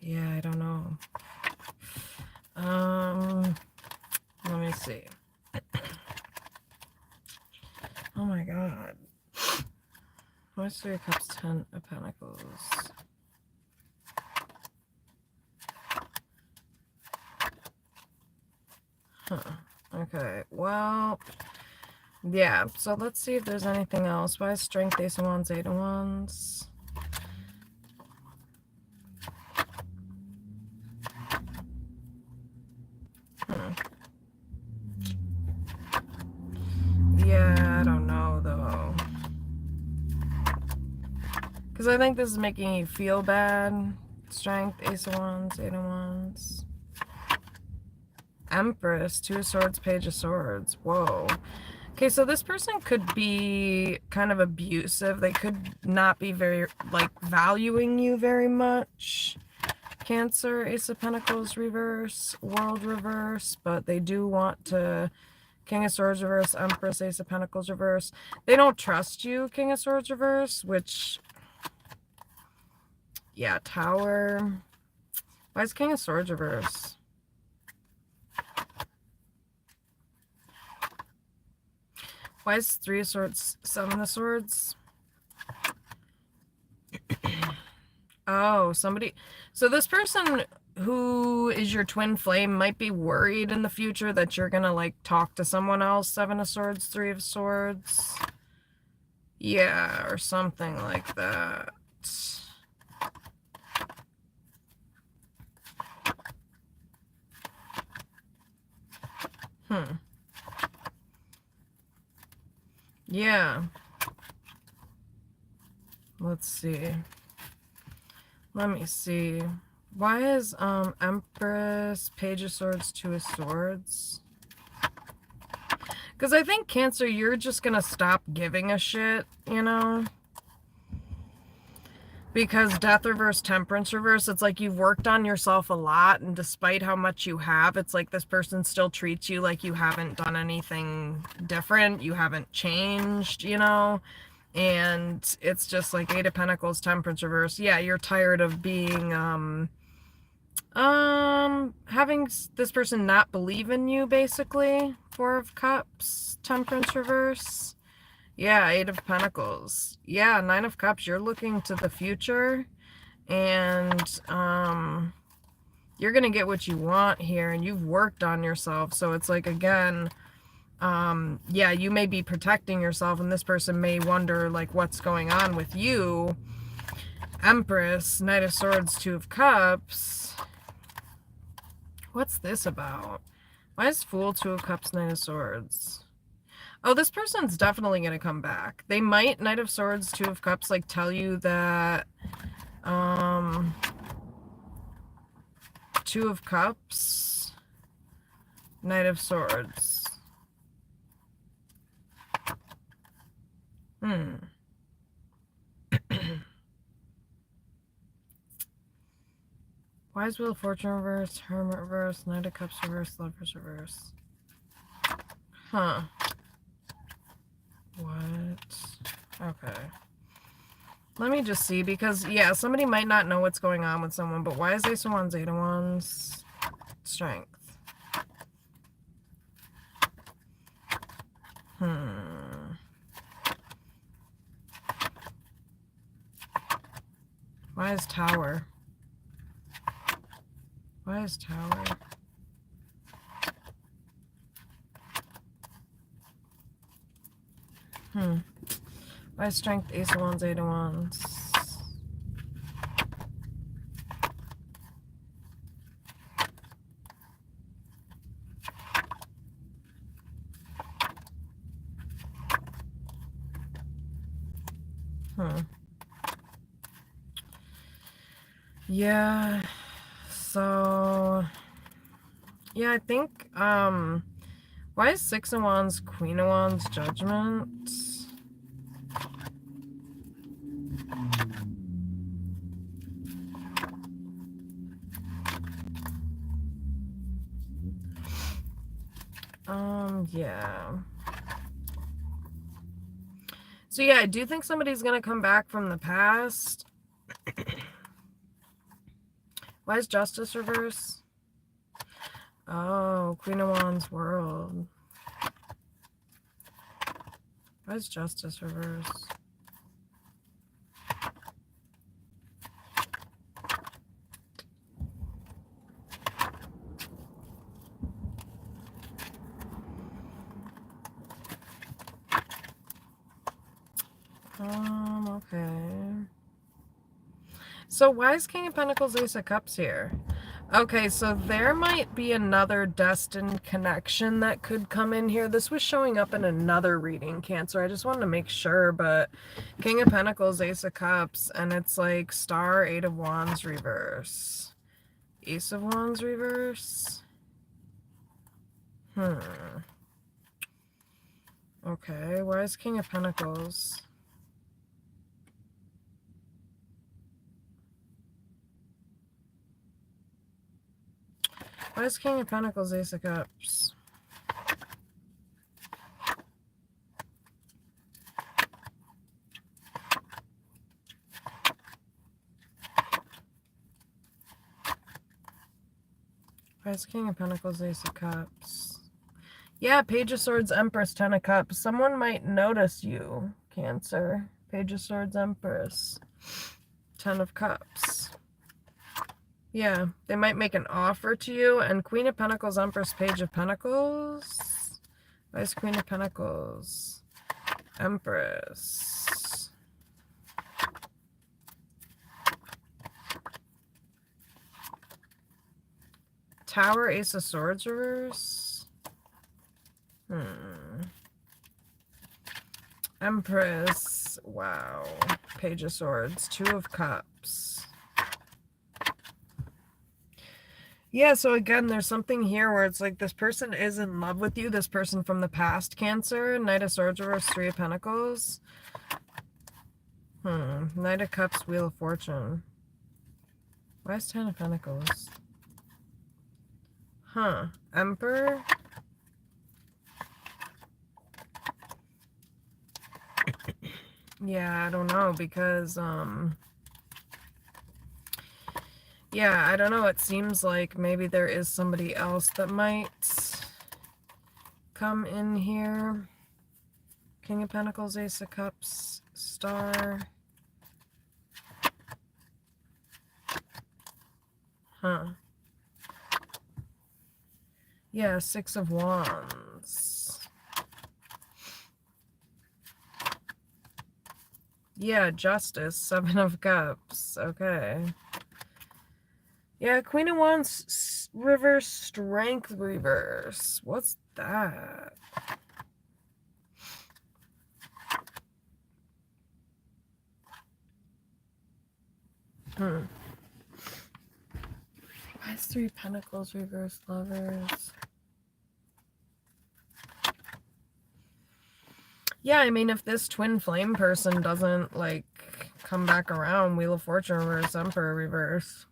Yeah, I don't know. Let me see. Oh my god. What's Three of Cups, Ten of Pentacles? Okay, well, yeah, so let's see if there's anything else. Why is Strength, Ace of Wands, Eight of Wands? Yeah, I don't know, though. Because I think this is making you feel bad. Strength, Ace of Wands, Eight of Wands. Empress, Two of Swords, Page of Swords. Whoa. Okay, so this person could be kind of abusive. They could not be very, like, valuing you very much. Cancer, Ace of Pentacles reverse, World reverse, but they do want to... King of Swords reverse, Empress, Ace of Pentacles reverse. They don't trust you, King of Swords reverse, which... Yeah, Tower. Why is King of Swords reverse? Why is Three of Swords, Seven of Swords? Oh, somebody... So this person who is your twin flame might be worried in the future that you're gonna, like, talk to someone else. Seven of Swords, Three of Swords. Yeah, or something like that. Yeah. Let's see. Let me see. Why is Empress, Page of Swords, Two of Swords? Because I think, Cancer, you're just gonna stop giving a shit, you know? Because death reverse, temperance reverse, it's like you've worked on yourself a lot, and despite how much you have, it's like this person still treats you like you haven't done anything different, you haven't changed, you know? And it's just like Eight of Pentacles, temperance reverse. Yeah, you're tired of being, having this person not believe in you, basically. Four of Cups, temperance reverse. Yeah, Eight of Pentacles. Yeah, Nine of Cups, you're looking to the future, and you're gonna get what you want here, and you've worked on yourself. So it's like, again, yeah, you may be protecting yourself, and this person may wonder like what's going on with you. Empress, Knight of Swords, Two of Cups. What's this about? Why is Fool, Two of Cups, Knight of Swords? Oh, this person's definitely going to come back. They might, Knight of Swords, Two of Cups, like tell you that, Two of Cups, Knight of Swords. Why is Wheel of Fortune reverse, Hermit reverse, Knight of Cups reverse, Lovers reverse? Huh. What? Okay. Let me just see, because, yeah, somebody might not know what's going on with someone, but why is Ace of Wands, Eight of Wands? Strength. Why is Tower? Why is Tower? Why is Strength, Ace of Wands, Eight of Wands? Yeah, so, yeah, I think, why is Six of Wands, Queen of Wands, Judgment? Yeah. So yeah, I do think somebody's gonna come back from the past. Why is Justice reverse? Oh, Queen of Wands, World. Why is Justice reverse? Okay. So why is King of Pentacles, Ace of Cups here? Okay, so there might be another destined connection that could come in here. This was showing up in another reading, Cancer. I just wanted to make sure, but King of Pentacles, Ace of Cups, and it's like Star, Eight of Wands reverse. Ace of Wands reverse. Okay, why is King of Pentacles? Why is King of Pentacles, Ace of Cups? Why is King of Pentacles, Ace of Cups? Yeah, Page of Swords, Empress, Ten of Cups. Someone might notice you, Cancer. Page of Swords, Empress. Ten of Cups. Yeah, they might make an offer to you. And Queen of Pentacles, Empress, Page of Pentacles. Why is Queen of Pentacles? Empress. Tower, Ace of Swords reverse. Empress. Wow. Page of Swords. Two of Cups. Yeah, so again, there's something here where it's like this person is in love with you, this person from the past, Cancer. Knight of Swords reverse, Three of Pentacles. Knight of Cups, Wheel of Fortune. Why is 10 of Pentacles? Emperor? Yeah, I don't know, because, yeah, I don't know, it seems like maybe there is somebody else that might come in here. King of Pentacles, Ace of Cups, Star. Yeah, Six of Wands. Yeah, Justice, Seven of Cups. Okay. Yeah, Queen of Wands, reverse, Strength reverse. What's that? Why is Three Pentacles reverse, Lovers? Yeah, I mean, if this twin flame person doesn't, like, come back around, Wheel of Fortune reverse, Emperor reverse.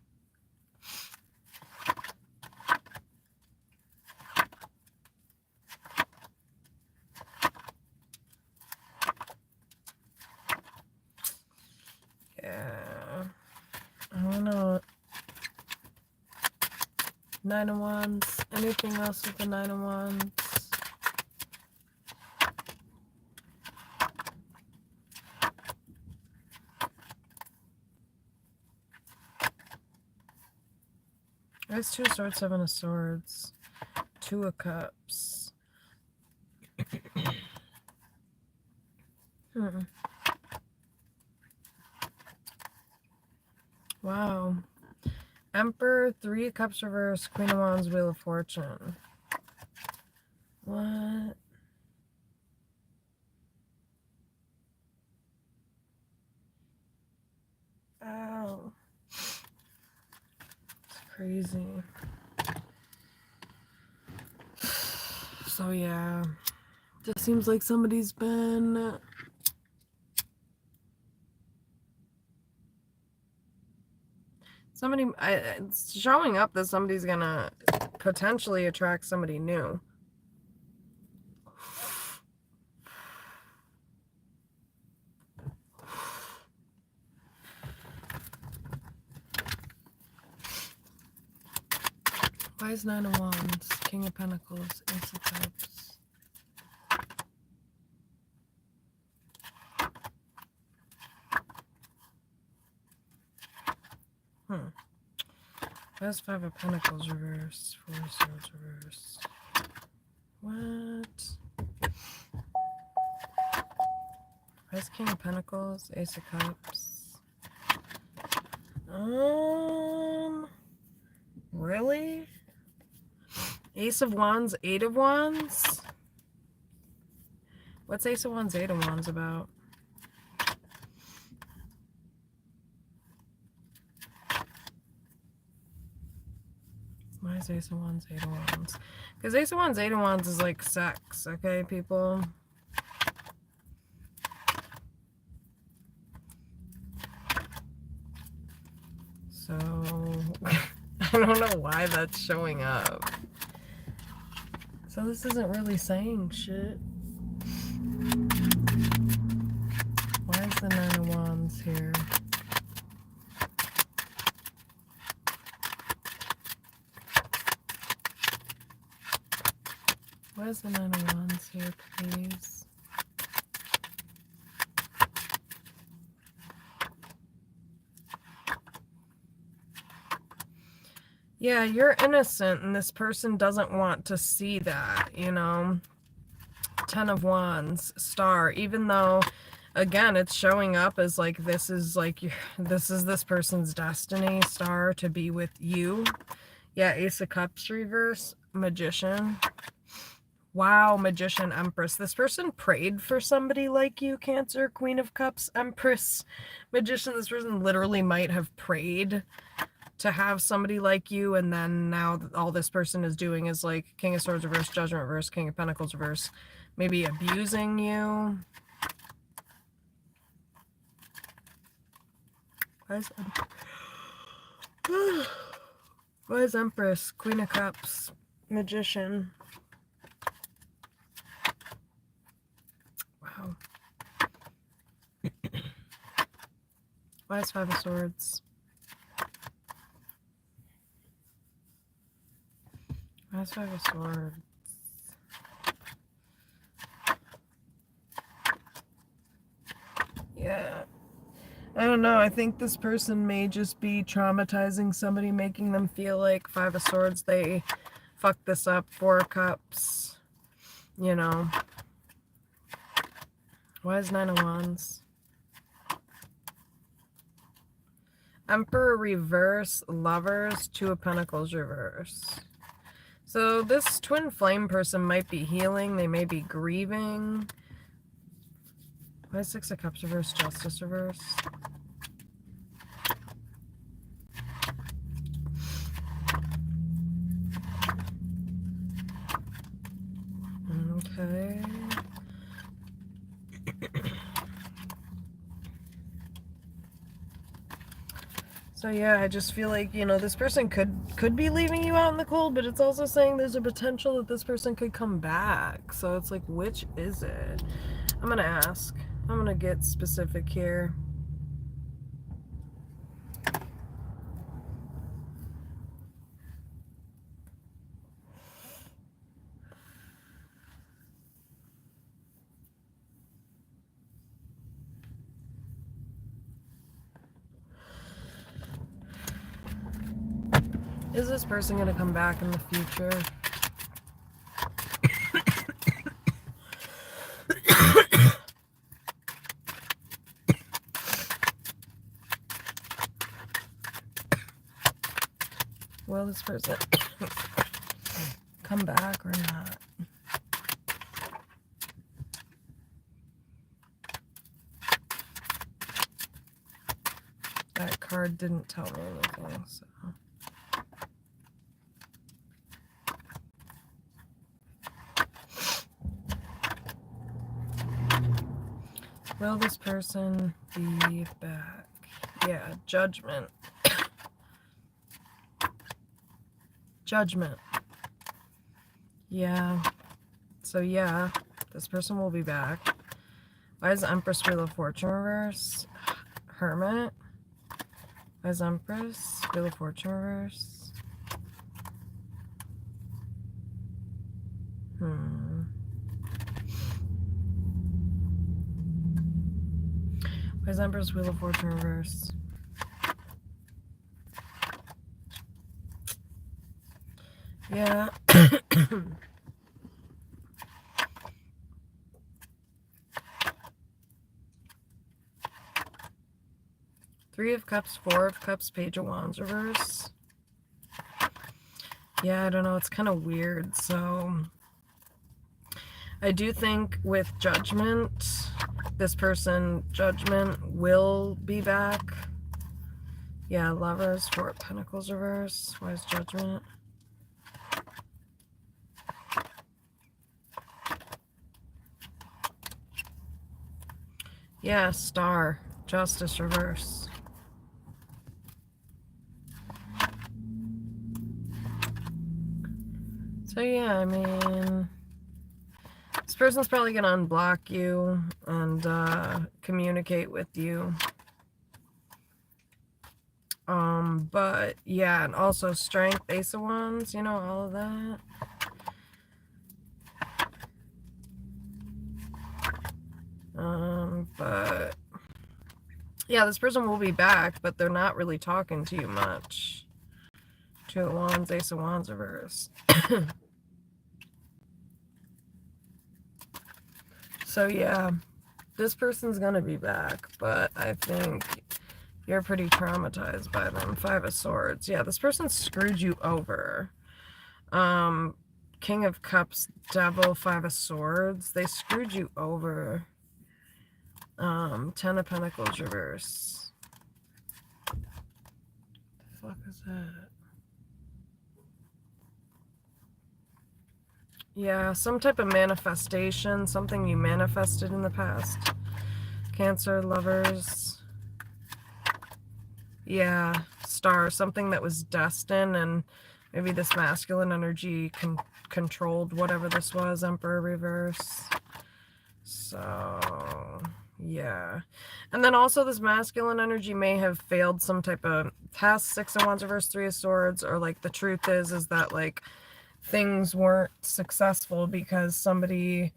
Yeah. I don't know. Nine of Wands. Anything else with the Nine of Wands? There's Two of Swords, Seven of Swords. Two of Cups. Wow. Emperor, Three of Cups reverse, Queen of Wands, Wheel of Fortune. What? Ow. It's crazy. So yeah. Just seems like somebody's been... it's showing up that somebody's gonna potentially attract somebody new. Why is Nine of Wands, King of Pentacles, Ace of Cups? Where's Five of Pentacles reverse, Four of Swords reverse? What? Where's King of Pentacles, Ace of Cups? Really? Ace of Wands, Eight of Wands? What's Ace of Wands, Eight of Wands about? Why is Ace of Wands, Eight of Wands? Because Ace of Wands, Eight of Wands is like sex, okay, people? So, I don't know why that's showing up. So this isn't really saying shit. Why is the Nine of Wands here? Where's the Nine of Wands here, please? Yeah, you're innocent, and this person doesn't want to see that, you know? Ten of Wands, Star, even though, again, it's showing up as like, this is this person's destiny, Star, to be with you. Yeah, Ace of Cups reverse, Magician. Wow, Magician, Empress. This person prayed for somebody like you, Cancer, Queen of Cups, Empress, Magician. This person literally might have prayed to have somebody like you, and then now all this person is doing is like King of Swords reverse, Judgment reverse, King of Pentacles reverse, maybe abusing you. Why is Empress, Queen of Cups, Magician? Wow. Why is Five of Swords? Why is Five of Swords? Yeah. I don't know. I think this person may just be traumatizing somebody, making them feel like Five of Swords, they fucked this up. Four of Cups. You know. Why is Nine of Wands? Emperor reverse, Lovers, Two of Pentacles reverse. So this twin flame person might be healing. They may be grieving. Why is Six of Cups reverse, Justice reverse? Okay. So yeah, I just feel like, you know, this person could be leaving you out in the cold, but it's also saying there's a potential that this person could come back. So it's like, which is it? I'm gonna ask. I'm gonna get specific here. Is this person gonna come back in the future? Will this person come back or not? That card didn't tell me anything, so. Will this person be back? Yeah, Judgment. Judgment. Yeah. So yeah, this person will be back. Why is Empress, Wheel of Fortune reverse? Hermit. Why is Empress, Wheel of Fortune reverse? Why is Empress, Wheel of Fortune reverse? Yeah. Three of Cups, Four of Cups, Page of Wands reverse. Yeah, I don't know. It's kind of weird. So I do think with Judgment, this person, Judgment, will be back. Yeah, Lovers, Four of Pentacles reverse. Why is Judgment? Yeah, Star, Justice reverse. So yeah, I mean, this person's probably going to unblock you and communicate with you. But yeah, and also Strength, Ace of Wands, you know, all of that. But yeah, this person will be back, but they're not really talking to you much. Two of Wands, Ace of Wands reverse. So yeah, this person's gonna be back, but I think you're pretty traumatized by them. Five of Swords. Yeah, this person screwed you over. King of Cups, Devil, Five of Swords. They screwed you over. Ten of Pentacles reverse. What the fuck is that? Yeah, some type of manifestation, something you manifested in the past. Cancer, Lovers. Yeah, star, something that was destined, and maybe this masculine energy controlled whatever this was. Emperor reverse. So, yeah. And then also this masculine energy may have failed some type of task. 6 of Wands reverse, 3 of Swords, or like the truth is that like things weren't successful because somebody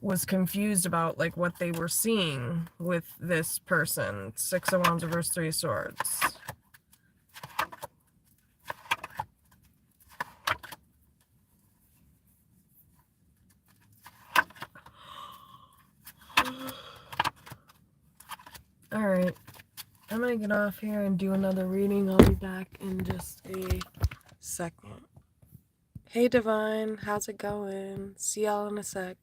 was confused about like what they were seeing with this person. 6 of Wands reverse, 3 of Swords. Alright, I'm gonna get off here and do another reading. I'll be back in just a second. Hey Divine, how's it going? See y'all in a sec.